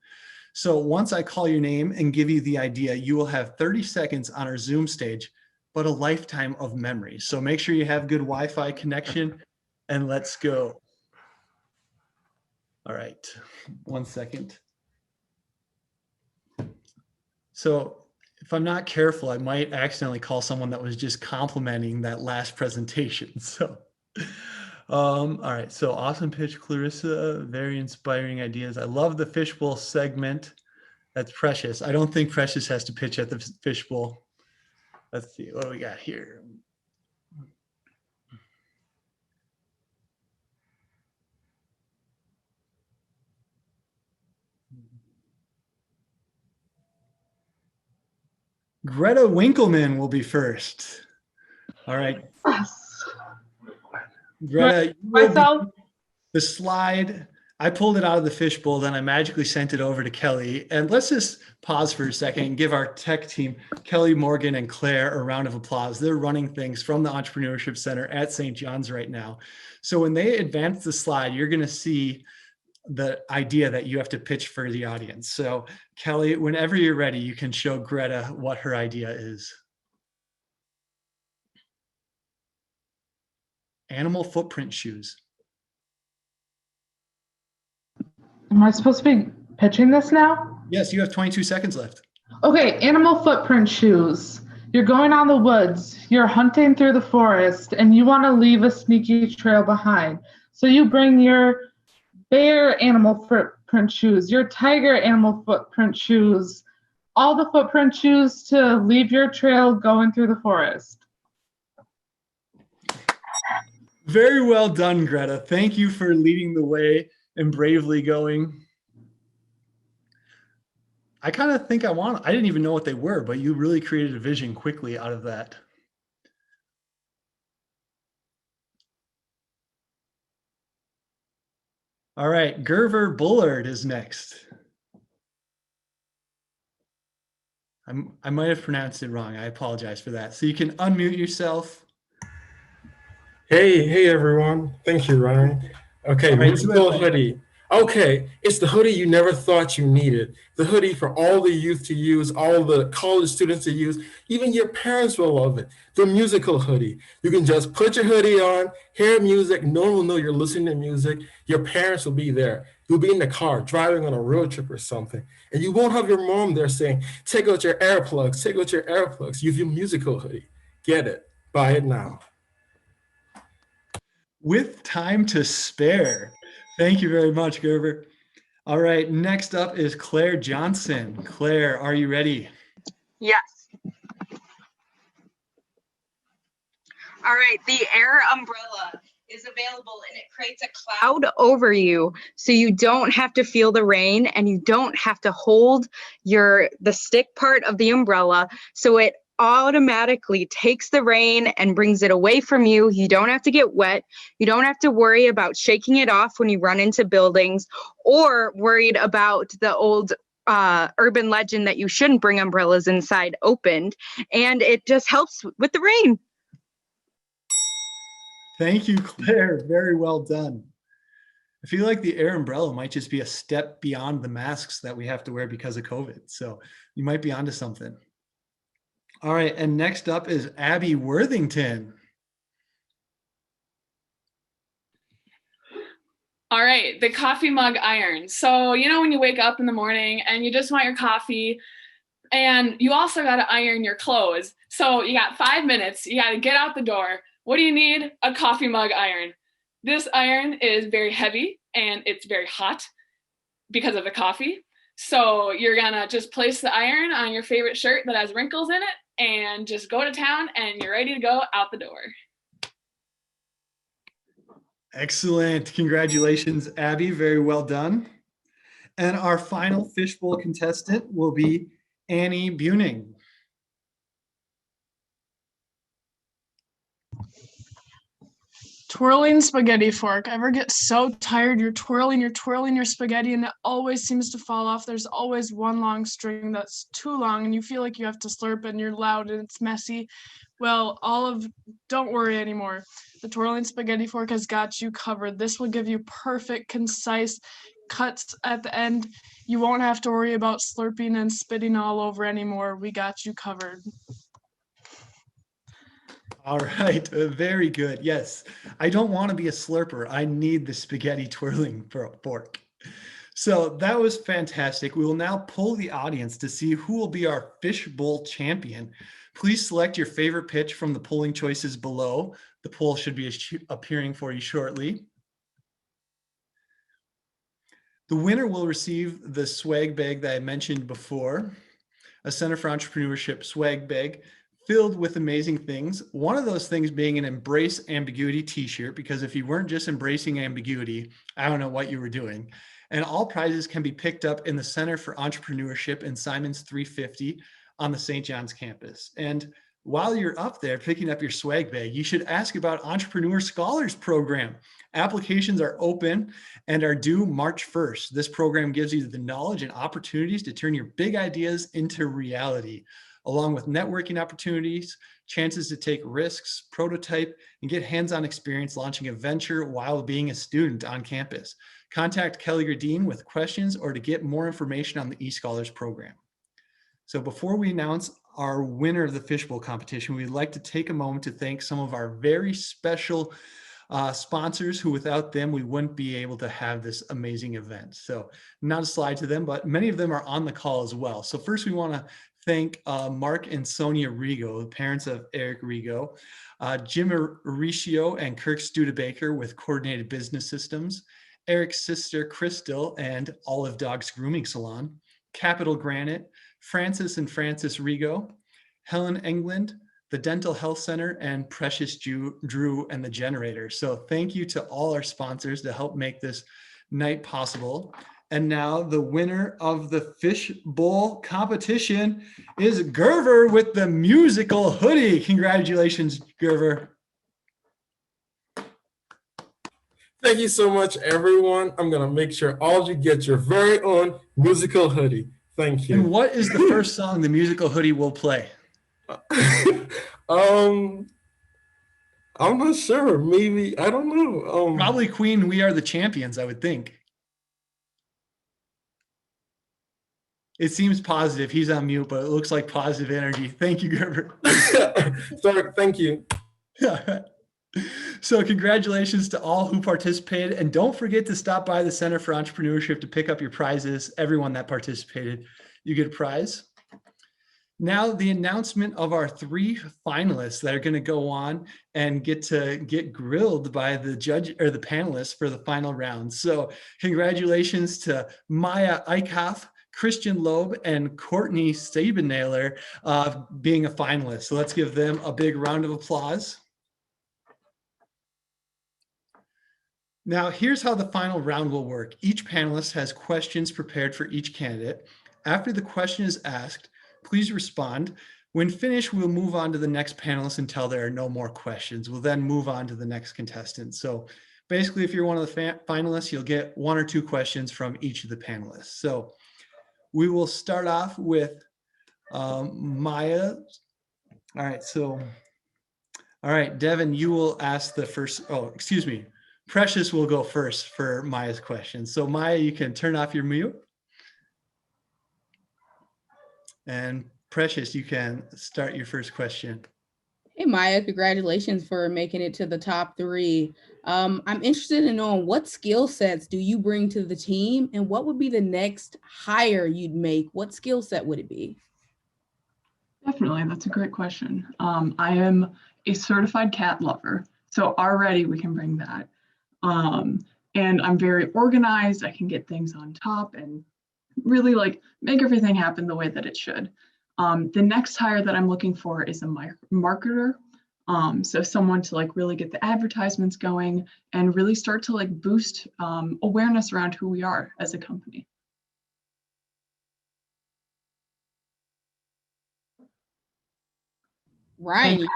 So once I call your name and give you the idea, you will have 30 seconds on our Zoom stage, but a lifetime of memory. So make sure you have good Wi-Fi connection and let's go. All right, 1 second. So if I'm not careful, I might accidentally call someone that was just complimenting that last presentation. So, all right. So awesome pitch, Clarissa. Very inspiring ideas. I love the fishbowl segment. That's Precious. I don't think Precious has to pitch at the fishbowl. Let's see what do we got here. Greta Winkleman will be first. All right. Greta, the slide, I pulled it out of the fishbowl, then I magically sent it over to Kelly. And let's just pause for a second and give our tech team, Kelly, Morgan, and Claire, a round of applause. They're running things from the Entrepreneurship Center at St. John's right now. So when they advance the slide, you're going to see the idea that you have to pitch for the audience. So Kelly, whenever you're ready, you can show Greta what her idea is. Animal footprint shoes. Am I supposed to be pitching this now? Yes, you have 22 seconds left. Okay, animal footprint shoes. You're going on the woods, you're hunting through the forest, and you want to leave a sneaky trail behind. So you bring your bear animal footprint shoes, your tiger animal footprint shoes, all the footprint shoes to leave your trail going through the forest. Very well done, Greta. Thank you for leading the way and bravely going. I kind of think I didn't even know what they were, but you really created a vision quickly out of that. All right, Gerver Bullard is next. I might have pronounced it wrong. I apologize for that. So you can unmute yourself. Hey everyone. Thank you, Ryan. Okay, musical hoodie. Okay, it's the hoodie you never thought you needed. The hoodie for all the youth to use, all the college students to use. Even your parents will love it. The musical hoodie. You can just put your hoodie on, hear music. No one will know you're listening to music. Your parents will be there. You'll be in the car driving on a road trip or something. And you won't have your mom there saying, take out your earplugs, take out your earplugs. You have your musical hoodie. Get it. Buy it now. With time to spare. Thank you very much, Gerber. All right, next up is Claire Johnson. Claire, are you ready? Yes. All right, the air umbrella is available and it creates a cloud over you so you don't have to feel the rain and you don't have to hold the stick part of the umbrella, so it automatically takes the rain and brings it away from you. You don't have to get wet. You don't have to worry about shaking it off when you run into buildings or worried about the old urban legend that you shouldn't bring umbrellas inside opened. And it just helps with the rain. Thank you, Claire. Very well done. I feel like the air umbrella might just be a step beyond the masks that we have to wear because of COVID. So you might be onto something. All right, and next up is Abby Worthington. All right, the coffee mug iron. So, you know, when you wake up in the morning and you just want your coffee, and you also got to iron your clothes. So you got 5 minutes, you got to get out the door. What do you need? A coffee mug iron. This iron is very heavy and it's very hot because of the coffee. So you're gonna just place the iron on your favorite shirt that has wrinkles in it and just go to town and you're ready to go out the door. Excellent. Congratulations, Abby. Very well done. And our final fishbowl contestant will be Annie Buning. Twirling spaghetti fork. Ever get so tired you're twirling your spaghetti and it always seems to fall off? There's always one long string that's too long and you feel like you have to slurp and you're loud and it's messy. Well, don't worry anymore. The twirling spaghetti fork has got you covered. This will give you perfect, concise cuts at the end. You won't have to worry about slurping and spitting all over anymore. We got you covered. All right, very good. Yes, I don't want to be a slurper. I need the spaghetti twirling fork. So that was fantastic. We will now poll the audience to see who will be our fishbowl champion. Please select your favorite pitch from the polling choices below. The poll should be appearing for you shortly. The winner will receive the swag bag that I mentioned before, a Center for Entrepreneurship swag bag filled with amazing things. One of those things being an Embrace Ambiguity t-shirt, because if you weren't just embracing ambiguity, I don't know what you were doing. And all prizes can be picked up in the Center for Entrepreneurship in Simons 350 on the St. John's campus. And while you're up there picking up your swag bag, you should ask about Entrepreneur Scholars Program. Applications are open and are due March 1st. This program gives you the knowledge and opportunities to turn your big ideas into reality, along with networking opportunities, chances to take risks, prototype, and get hands-on experience launching a venture while being a student on campus. Contact Kelly Gradine with questions or to get more information on the eScholars program. So before we announce our winner of the fishbowl competition, we'd like to take a moment to thank some of our very special sponsors who without them, we wouldn't be able to have this amazing event. So not a slide to them, but many of them are on the call as well. So first we want to thank Mark and Sonia Rego, the parents of Eric Rego, Jim Mauricio and Kirk Studebaker with Coordinated Business Systems, Eric's sister Crystal and Olive Dogs Grooming Salon, Capital Granite, Francis and Francis Rego, Helen England, the Dental Health Center, and Precious Drew and the Generator. So thank you to all our sponsors to help make this night possible. And now the winner of the fishbowl competition is Gerver with the musical hoodie. Congratulations, Gerver. Thank you so much, everyone. I'm going to make sure all of you get your very own musical hoodie. Thank you. And what is the first song the musical hoodie will play? I'm not sure. Maybe, I don't know. Probably Queen, We Are the Champions, I would think. It seems positive. He's on mute, but it looks like positive energy. Thank you, Gerber. Sorry, thank you. So congratulations to all who participated. And don't forget to stop by the Center for Entrepreneurship to pick up your prizes. Everyone that participated, you get a prize. Now the announcement of our 3 finalists that are going to go on and get grilled by the judge or the panelists for the final round. So congratulations to Maya Eichhoff, Christian Loeb, and Courtney Sabenailer being a finalist. So let's give them a big round of applause. Now, here's how the final round will work. Each panelist has questions prepared for each candidate. After the question is asked, please respond. When finished, we'll move on to the next panelist until there are no more questions. We'll then move on to the next contestant. So basically, if you're one of the finalists, you'll get 1 or 2 questions from each of the panelists. So we will start off with Maya. All right, Devin, you will ask the first, Precious will go first for Maya's question. So Maya, you can turn off your mute. And Precious, you can start your first question. Hey Maya, congratulations for making it to the top 3. I'm interested in knowing what skill sets do you bring to the team, and what would be the next hire you'd make? What skill set would it be? Definitely, that's a great question. I am a certified cat lover, so already we can bring that. And I'm very organized. I can get things on top and really like make everything happen the way that it should. The next hire that I'm looking for is a marketer. So someone to like really get the advertisements going and really start to like boost awareness around who we are as a company. Ryan.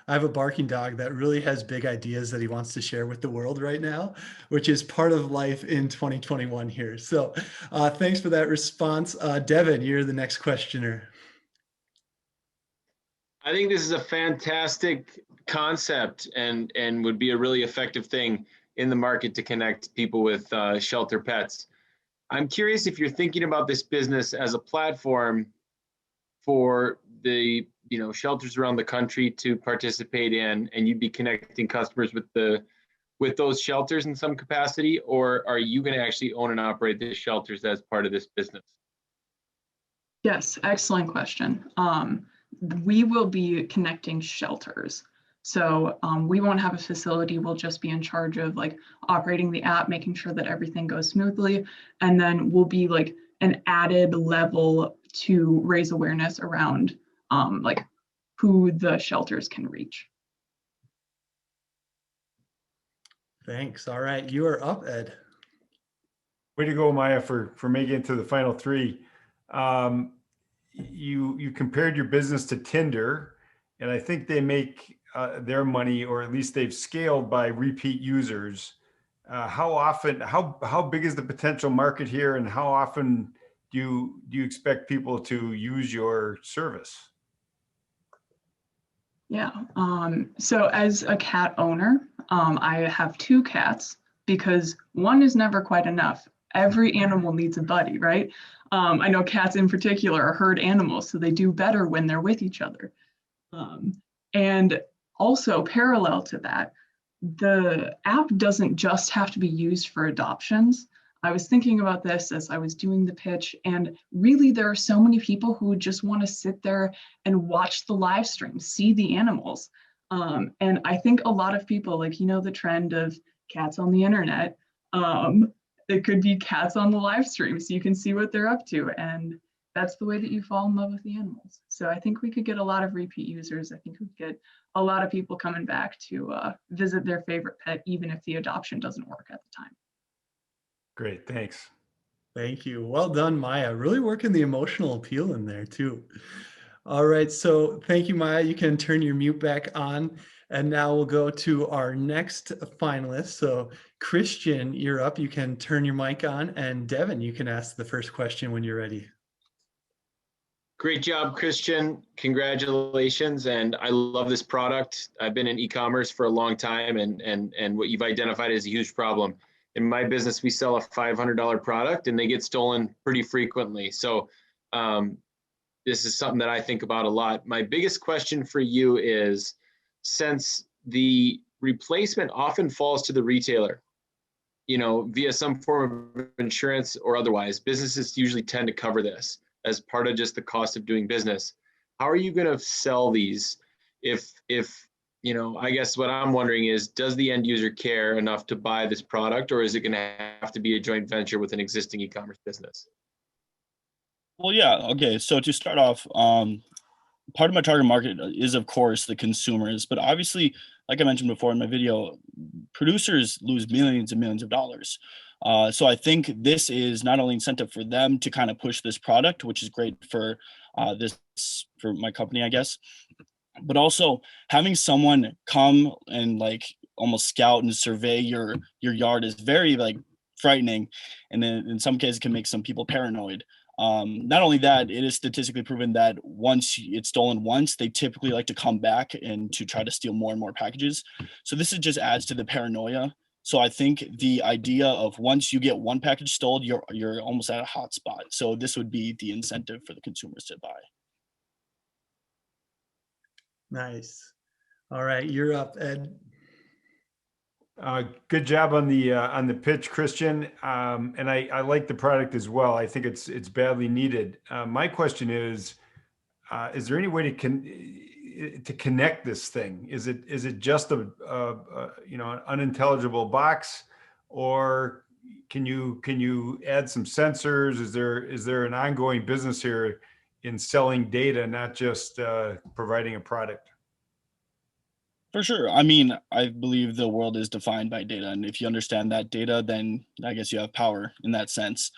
I have a barking dog that really has big ideas that he wants to share with the world right now, which is part of life in 2021 here. So thanks for that response. Devin, you're the next questioner. I think this is a fantastic concept and would be a really effective thing in the market to connect people with shelter pets. I'm curious if you're thinking about this business as a platform for the shelters around the country to participate in, and you'd be connecting customers with those shelters in some capacity, or are you going to actually own and operate the shelters as part of this business? Yes, excellent question. We will be connecting shelters. So we won't have a facility. We'll just be in charge of like operating the app, making sure that everything goes smoothly. And then we'll be like an added level to raise awareness around like who the shelters can reach. Thanks. All right, you are up, Ed. Way to go, Maya, for making it to the final 3. You compared your business to Tinder, and I think they make their money, or at least they've scaled by repeat users. How big is the potential market here, and how often do you expect people to use your service? Yeah. So as a cat owner, I have 2 cats because one is never quite enough. Every animal needs a buddy, right? I know cats in particular are herd animals, so they do better when they're with each other. And also parallel to that, the app doesn't just have to be used for adoptions. I was thinking about this as I was doing the pitch, and really there are so many people who just want to sit there and watch the live stream, see the animals. And I think a lot of people, like, the trend of cats on the internet, it could be cats on the live stream so you can see what they're up to. And that's the way that you fall in love with the animals. So I think we could get a lot of repeat users. I think we could get a lot of people coming back to visit their favorite pet, even if the adoption doesn't work at the time. Great, thanks. Thank you. Well done, Maya. Really working the emotional appeal in there too. All right, so thank you, Maya. You can turn your mute back on. And now we'll go to our next finalist. So Christian, you're up. You can turn your mic on. And Devin, you can ask the first question when you're ready. Great job, Christian. Congratulations. And I love this product. I've been in e-commerce for a long time, and what you've identified is a huge problem. In my business, we sell a $500 product and they get stolen pretty frequently. So this is something that I think about a lot. My biggest question for you is, since the replacement often falls to the retailer, via some form of insurance or otherwise, businesses usually tend to cover this as part of just the cost of doing business. How are you going to sell these if I guess what I'm wondering is, does the end user care enough to buy this product, or is it going to have to be a joint venture with an existing e-commerce business? Well, yeah. Okay. So to start off, part of my target market is, of course, the consumers. But obviously, like I mentioned before in my video, producers lose millions and millions of dollars. So I think this is not only incentive for them to kind of push this product, which is great for for my company, I guess, but also having someone come and like almost scout and survey your yard is very like frightening, and then in some cases can make some people paranoid. Not only that, it is statistically proven that once it's stolen once, they typically like to come back and to try to steal more and more packages. So this just adds to the paranoia So I think the idea of once you get one package sold, you're almost at a hot spot. So this would be the incentive for the consumers to buy. Nice. All right, you're up, Ed. Good job on the pitch, Christian. And I like the product as well. I think it's badly needed. My question is there any way to connect this thing? Is it just an unintelligible box, or can you add some sensors? Is there an ongoing business here in selling data, not just providing a product? For sure. I mean, I believe the world is defined by data, and if you understand that data, then I guess you have power in that sense.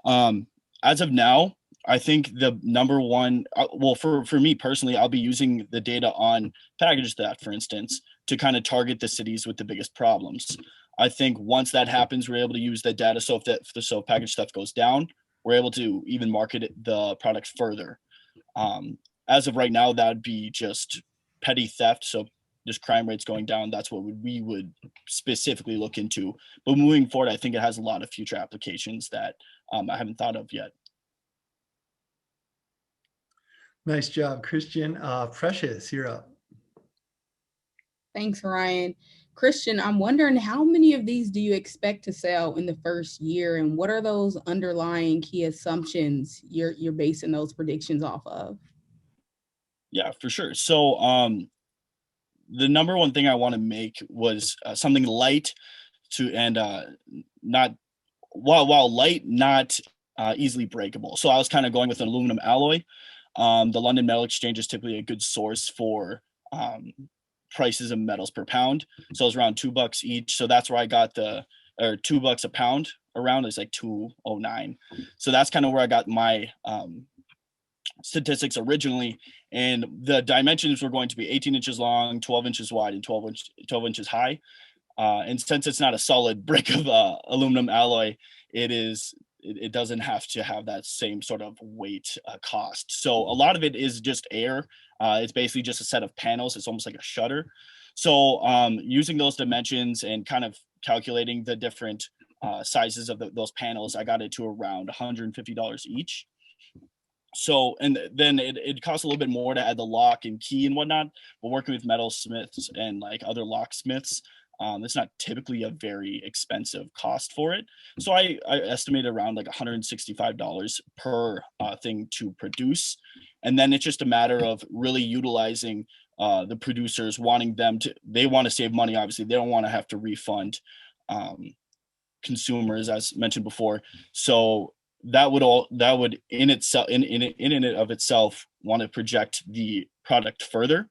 As of now, I think the number one, well, for me personally, I'll be using the data on package theft, for instance, to kind of target the cities with the biggest problems. I think once that happens, we're able to use the data. So if package theft goes down, we're able to even market the product further. As of right now, that'd be just petty theft. So just crime rates going down. That's what we would specifically look into. But moving forward, I think it has a lot of future applications that I haven't thought of yet. Nice job, Christian. Precious, you're up. Thanks, Ryan. Christian, I'm wondering how many of these do you expect to sell in the first year, and what are those underlying key assumptions you're basing those predictions off of? Yeah, for sure. So the number one thing I want to make was something light and not while light, not easily breakable. So I was kind of going with an aluminum alloy. The London Metal Exchange is typically a good source for prices of metals per pound. So it's around $2 each. So that's where I got $2 a pound around. It's like 209. So that's kind of where I got my statistics originally. And the dimensions were going to be 18 inches long, 12 inches wide, and 12 inches high. And since it's not a solid brick of aluminum alloy, it doesn't have to have that same sort of weight cost. So a lot of it is just air. It's basically just a set of panels. It's almost like a shutter. So using those dimensions and kind of calculating the different sizes of those panels, I got it to around $150 each. So, and then it costs a little bit more to add the lock and key and whatnot, but working with metalsmiths and like other locksmiths, it's not typically a very expensive cost for it. So I estimated around like $165 per thing to produce. And then it's just a matter of really utilizing the producers, they want to save money. Obviously, they don't want to have to refund consumers, as mentioned before. So that would in and of itself want to project the product further.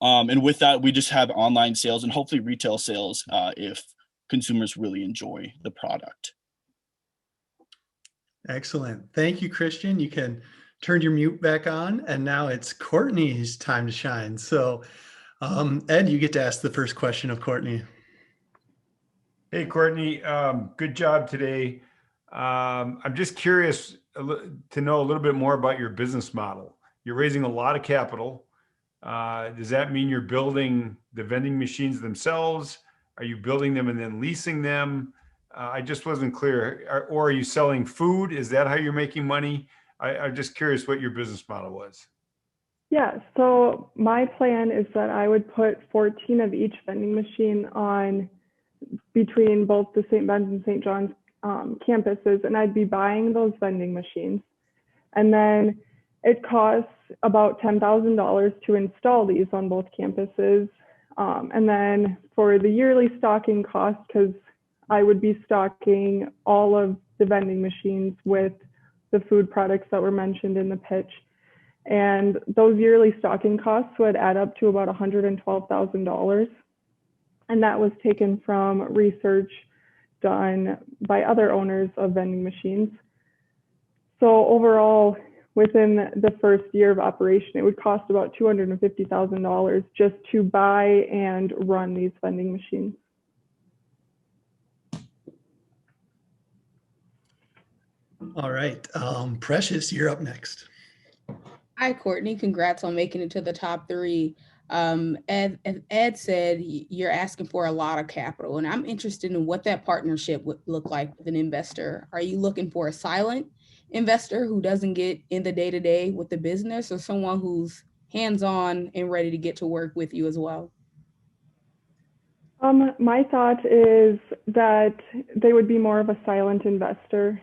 And with that, we just have online sales and hopefully retail sales if consumers really enjoy the product. Excellent. Thank you, Christian. You can turn your mute back on, and now it's Courtney's time to shine. So Ed, you get to ask the first question of Courtney. Hey, Courtney, good job today. I'm just curious to know a little bit more about your business model. You're raising a lot of capital. Does that mean you're building the vending machines themselves? Are you building them and then leasing them? I just wasn't clear. Or are you selling food? Is that how you're making money? I'm just curious what your business model was. Yeah, so my plan is that I would put 14 of each vending machine on between both the St. Ben's and St. John's campuses, and I'd be buying those vending machines. And then it costs about $10,000 to install these on both campuses. And then for the yearly stocking cost, because I would be stocking all of the vending machines with the food products that were mentioned in the pitch. And those yearly stocking costs would add up to about $112,000. And that was taken from research done by other owners of vending machines. So overall, within the first year of operation, it would cost about $250,000 just to buy and run these vending machines. All right, Precious, you're up next. Hi, Courtney. Congrats on making it to the top 3. Ed said you're asking for a lot of capital, and I'm interested in what that partnership would look like with an investor. Are you looking for a silent investor who doesn't get in the day-to-day with the business, or someone who's hands-on and ready to get to work with you as well? My thought is that they would be more of a silent investor.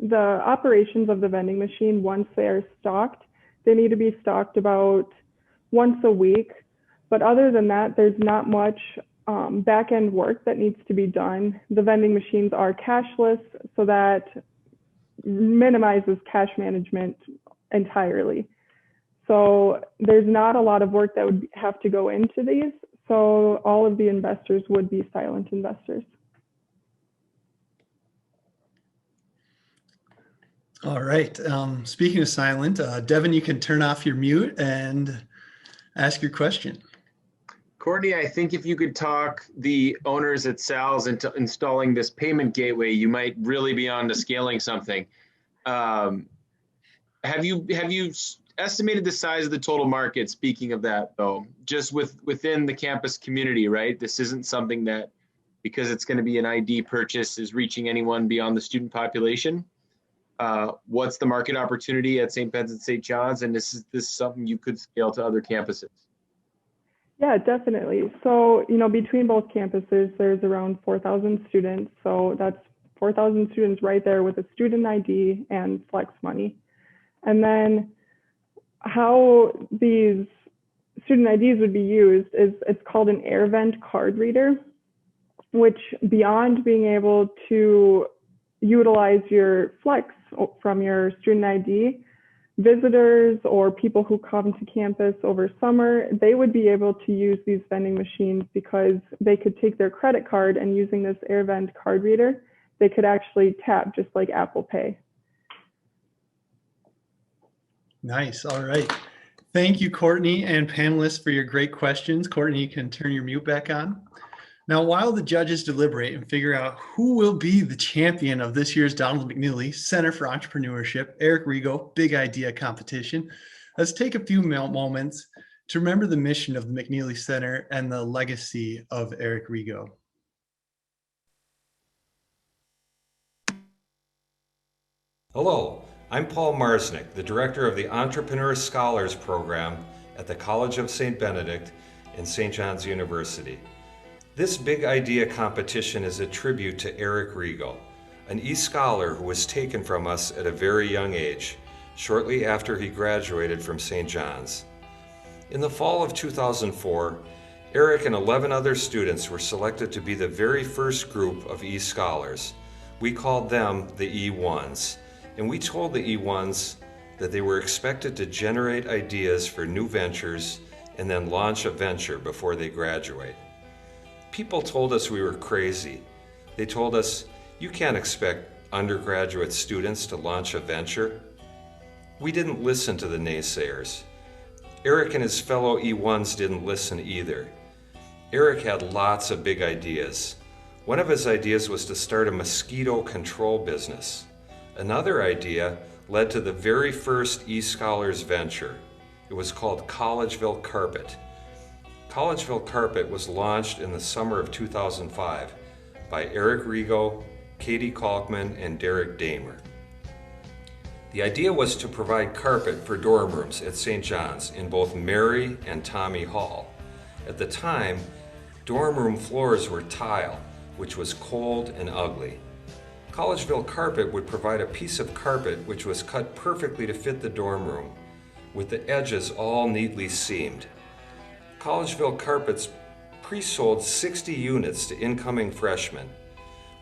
The operations of the vending machine, once they are stocked, they need to be stocked about once a week. But other than that, there's not much back-end work that needs to be done. The vending machines are cashless, so that minimizes cash management entirely. So there's not a lot of work that would have to go into these. So all of the investors would be silent investors. All right. Speaking of silent, Devin, you can turn off your mute and ask your question. Courtney, I think if you could talk the owners at Sal's into installing this payment gateway, you might really be on to scaling something. Have you estimated the size of the total market? Speaking of that, though, just within the campus community, right? This isn't something that, because it's going to be an ID purchase, is reaching anyone beyond the student population. What's the market opportunity at St. Ben's and St. John's, and is this something you could scale to other campuses? Yeah, definitely. So, between both campuses, there's around 4,000 students. So that's 4,000 students right there with a student ID and flex money. And then how these student IDs would be used is it's called an AirVent card reader, which beyond being able to utilize your flex from your student ID, visitors or people who come to campus over summer, they would be able to use these vending machines because they could take their credit card, and using this AirVent card reader, they could actually tap just like Apple Pay. Nice. All right. Thank you, Courtney, and panelists, for your great questions. Courtney, you can turn your mute back on. Now, while the judges deliberate and figure out who will be the champion of this year's Donald McNeely Center for Entrepreneurship, Eric Rego Big Idea Competition, let's take a few moments to remember the mission of the McNeely Center and the legacy of Eric Rego. Hello, I'm Paul Marsnick, the director of the Entrepreneur Scholars Program at the College of St. Benedict and St. John's University. This Big Idea competition is a tribute to Eric Rego, an e-scholar who was taken from us at a very young age, shortly after he graduated from St. John's. In the fall of 2004, Eric and 11 other students were selected to be the very first group of e-scholars. We called them the E1s, and we told the E1s that they were expected to generate ideas for new ventures and then launch a venture before they graduate. People told us we were crazy. They told us, you can't expect undergraduate students to launch a venture. We didn't listen to the naysayers. Eric and his fellow E1s didn't listen either. Eric had lots of big ideas. One of his ideas was to start a mosquito control business. Another idea led to the very first e-scholars venture. It was called Collegeville Carpet. Collegeville Carpet was launched in the summer of 2005 by Eric Rego, Katie Kalkman, and Derek Damer. The idea was to provide carpet for dorm rooms at St. John's in both Mary and Tommy Hall. At the time, dorm room floors were tile, which was cold and ugly. Collegeville Carpet would provide a piece of carpet which was cut perfectly to fit the dorm room, with the edges all neatly seamed. Collegeville Carpets pre-sold 60 units to incoming freshmen.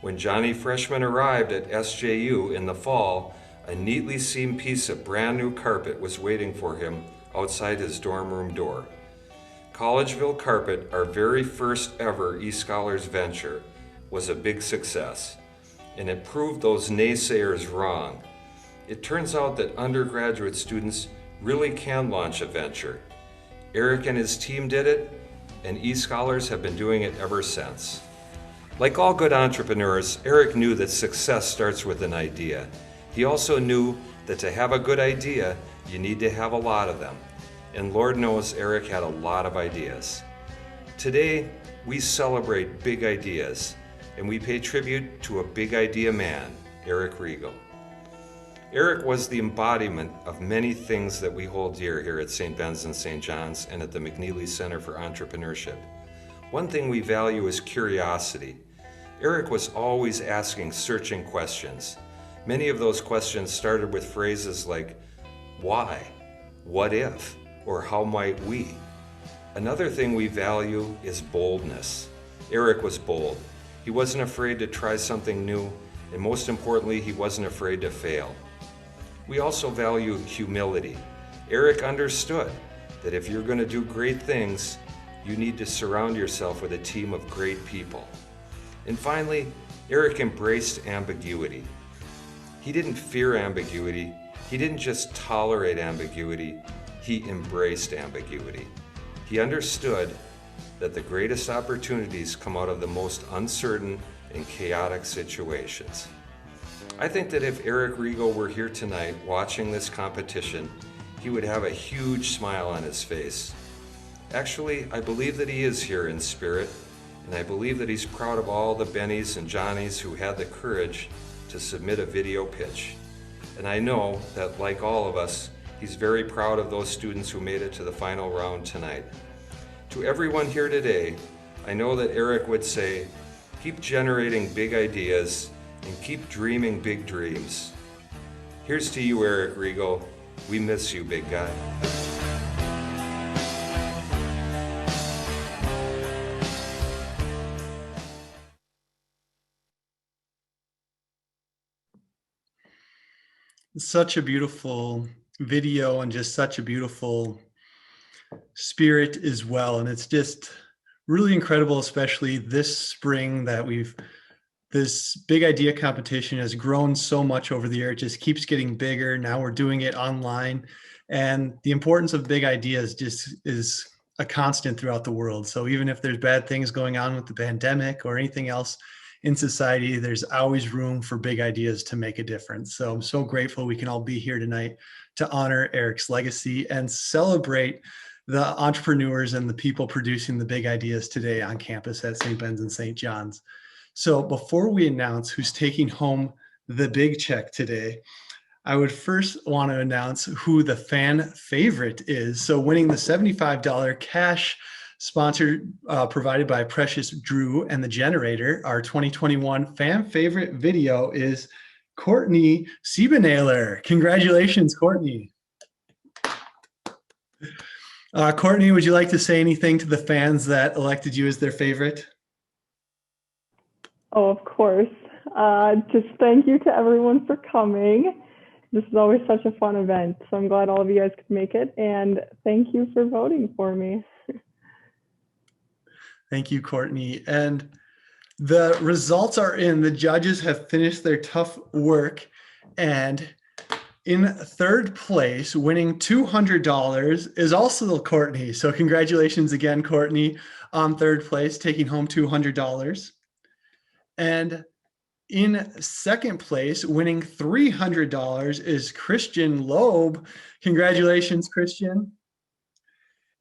When Johnny Freshman arrived at SJU in the fall, a neatly seamed piece of brand new carpet was waiting for him outside his dorm room door. Collegeville Carpet, our very first ever e-scholars venture, was a big success, and it proved those naysayers wrong. It turns out that undergraduate students really can launch a venture. Eric and his team did it, and e-scholars have been doing it ever since. Like all good entrepreneurs, Eric knew that success starts with an idea. He also knew that to have a good idea, you need to have a lot of them. and Lord knows Eric had a lot of ideas. Today, we celebrate big ideas, and we pay tribute to a big idea man, Eric Rego. Eric was the embodiment of many things that we hold dear here at St. Ben's and St. John's and at the McNeely Center for Entrepreneurship. One thing we value is curiosity. Eric was always asking searching questions. Many of those questions started with phrases like, why, what if, or how might we? Another thing we value is boldness. Eric was bold. He wasn't afraid to try something new, and most importantly, he wasn't afraid to fail. We also value humility. Eric understood that if you're going to do great things, you need to surround yourself with a team of great people. And finally, Eric embraced ambiguity. He didn't fear ambiguity. He didn't just tolerate ambiguity. He embraced ambiguity. He understood that the greatest opportunities come out of the most uncertain and chaotic situations. I think that if Eric Rego were here tonight watching this competition, he would have a huge smile on his face. Actually, I believe that he is here in spirit, and I believe that he's proud of all the Bennies and Johnnies who had the courage to submit a video pitch. And I know that, like all of us, he's very proud of those students who made it to the final round tonight. To everyone here today, I know that Eric would say, keep generating big ideas and keep dreaming big dreams. Here's to you, Eric Rego. We miss you, big guy. Such a beautiful video and just such a beautiful spirit as well. And it's just really incredible, especially this spring that this big idea competition has grown so much over the year. It just keeps getting bigger. Now we're doing it online. And the importance of big ideas just is a constant throughout the world. So even if there's bad things going on with the pandemic or anything else in society, there's always room for big ideas to make a difference. So I'm so grateful we can all be here tonight to honor Eric's legacy and celebrate the entrepreneurs and the people producing the big ideas today on campus at St. Ben's and St. John's. So before we announce who's taking home the big check today, I would first want to announce who the fan favorite is. So winning the $75 cash sponsored, provided by Precious Drew and The Generator, our 2021 fan favorite video is Courtney Siebenahler. Congratulations, Courtney. Courtney, would you like to say anything to the fans that elected you as their favorite? Oh, of course. Just thank you to everyone for coming. This is always such a fun event. So I'm glad all of you guys could make it. And thank you for voting for me. Thank you, Courtney. And the results are in. The judges have finished their tough work. And in third place, winning $200 is also Courtney. So congratulations again, Courtney, on third place, taking home $200. And in second place, winning $300 is Christian Loeb. Congratulations, Christian.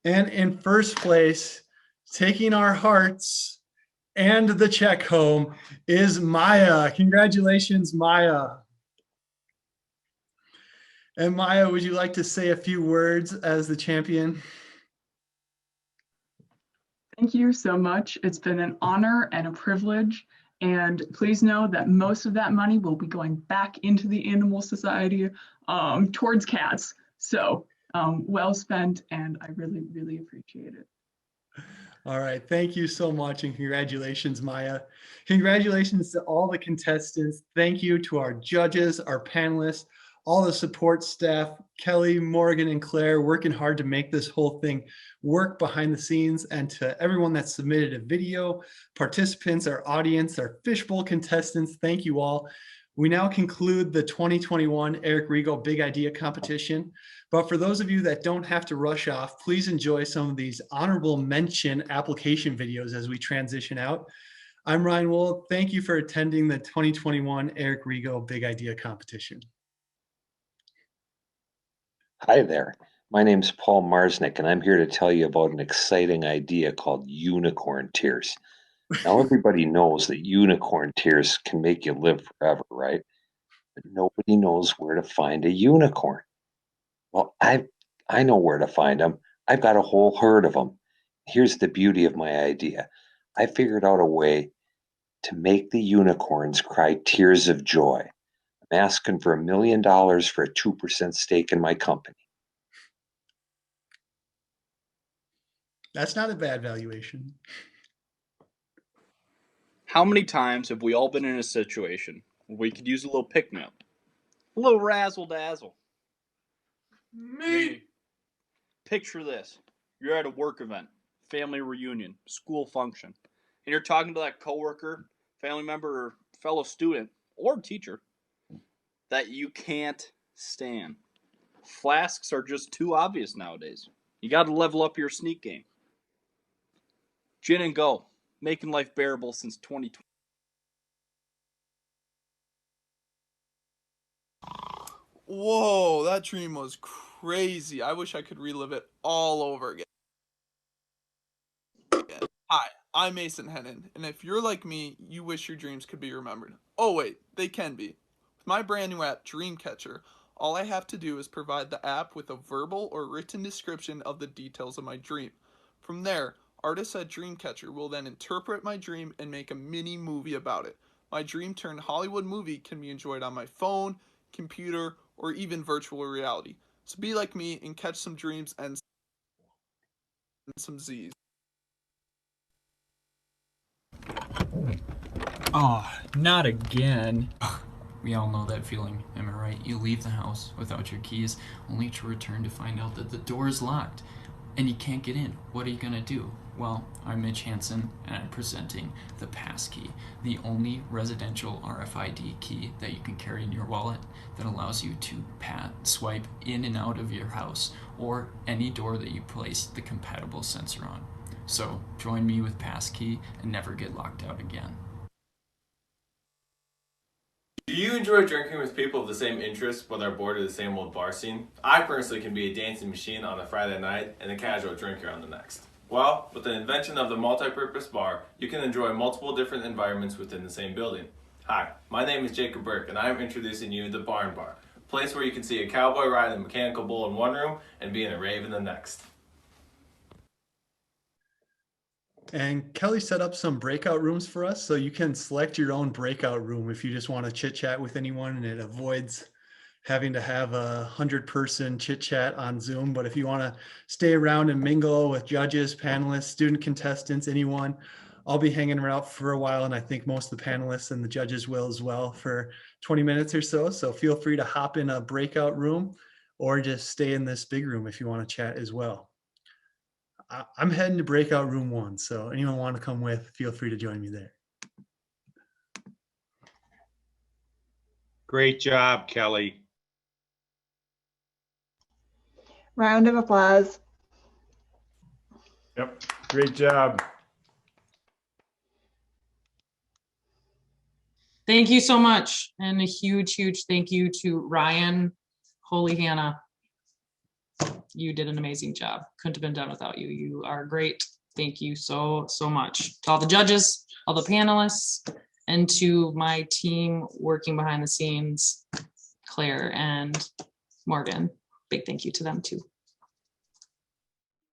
And in first place, taking our hearts and the check home is Maya. Congratulations, Maya. And Maya, would you like to say a few words as the champion? Thank you so much. It's been an honor and a privilege. And please know that most of that money will be going back into the Animal Society towards cats. So well spent, and I really, really appreciate it. All right. Thank you so much. And congratulations, Maya. Congratulations to all the contestants. Thank you to our judges, our panelists, all the support staff, Kelly, Morgan, and Claire, working hard to make this whole thing work behind the scenes, and to everyone that submitted a video, participants, our audience, our fishbowl contestants, thank you all. We now conclude the 2021 Eric Rego Big Idea Competition. But for those of you that don't have to rush off, please enjoy some of these honorable mention application videos as we transition out. I'm Ryan Wool. Thank you for attending the 2021 Eric Rego Big Idea Competition. Hi there. My name's Paul Marsnick, and I'm here to tell you about an exciting idea called unicorn tears. Now, everybody knows that unicorn tears can make you live forever, right? But nobody knows where to find a unicorn. Well, I know where to find them. I've got a whole herd of them. Here's the beauty of my idea. I figured out a way to make the unicorns cry tears of joy. I'm asking for $1 million for a 2% stake in my company. That's not a bad valuation. How many times have we all been in a situation where we could use a little pick-me-up? A little razzle-dazzle? Me. Picture this. You're at a work event, family reunion, school function, and you're talking to that coworker, family member, or fellow student, or teacher that you can't stand. Flasks are just too obvious nowadays. You got to level up your sneak game. Gin and Go, making life bearable since 2020. Whoa, that dream was crazy. I wish I could relive it all over again. Hi, I'm Mason Hennon, and if you're like me, you wish your dreams could be remembered. Oh wait, they can be. With my brand new app, Dreamcatcher, all I have to do is provide the app with a verbal or written description of the details of my dream. From there, artists at Dreamcatcher will then interpret my dream and make a mini movie about it. My dream turned Hollywood movie can be enjoyed on my phone, computer, or even virtual reality. So be like me and catch some dreams and some Z's. Oh, not again. Ugh, we all know that feeling, am I right? You leave the house without your keys, only to return to find out that the door is locked and you can't get in. What are you gonna do? Well, I'm Mitch Hansen, and I'm presenting the Passkey, the only residential RFID key that you can carry in your wallet that allows you to swipe in and out of your house or any door that you place the compatible sensor on. So join me with Passkey and never get locked out again. Do you enjoy drinking with people of the same interests but are bored of the same old bar scene? I personally can be a dancing machine on a Friday night and a casual drinker on the next. Well, with the invention of the multi-purpose bar, you can enjoy multiple different environments within the same building. Hi, my name is Jacob Burke, and I am introducing you to the Barn Bar, a place where you can see a cowboy ride a mechanical bull in one room and be in a rave in the next. And Kelly set up some breakout rooms for us, so you can select your own breakout room if you just want to chit chat with anyone, and it avoids having to have a 100-person chit chat on Zoom. But if you want to stay around and mingle with judges, panelists, student contestants, anyone, I'll be hanging around for a while, and I think most of the panelists and the judges will as well for 20 minutes or so. So feel free to hop in a breakout room or just stay in this big room if you want to chat as well. I'm heading to breakout room 1, so anyone want to come with, feel free to join me there. Great job, Kelly. Round of applause. Yep, great job. Thank you so much. And a huge, huge thank you to Ryan. Holy Hannah. You did an amazing job. Couldn't have been done without you. You are great. Thank you so, so much. To all the judges, all the panelists, and to my team working behind the scenes, Claire and Morgan. Big thank you to them too.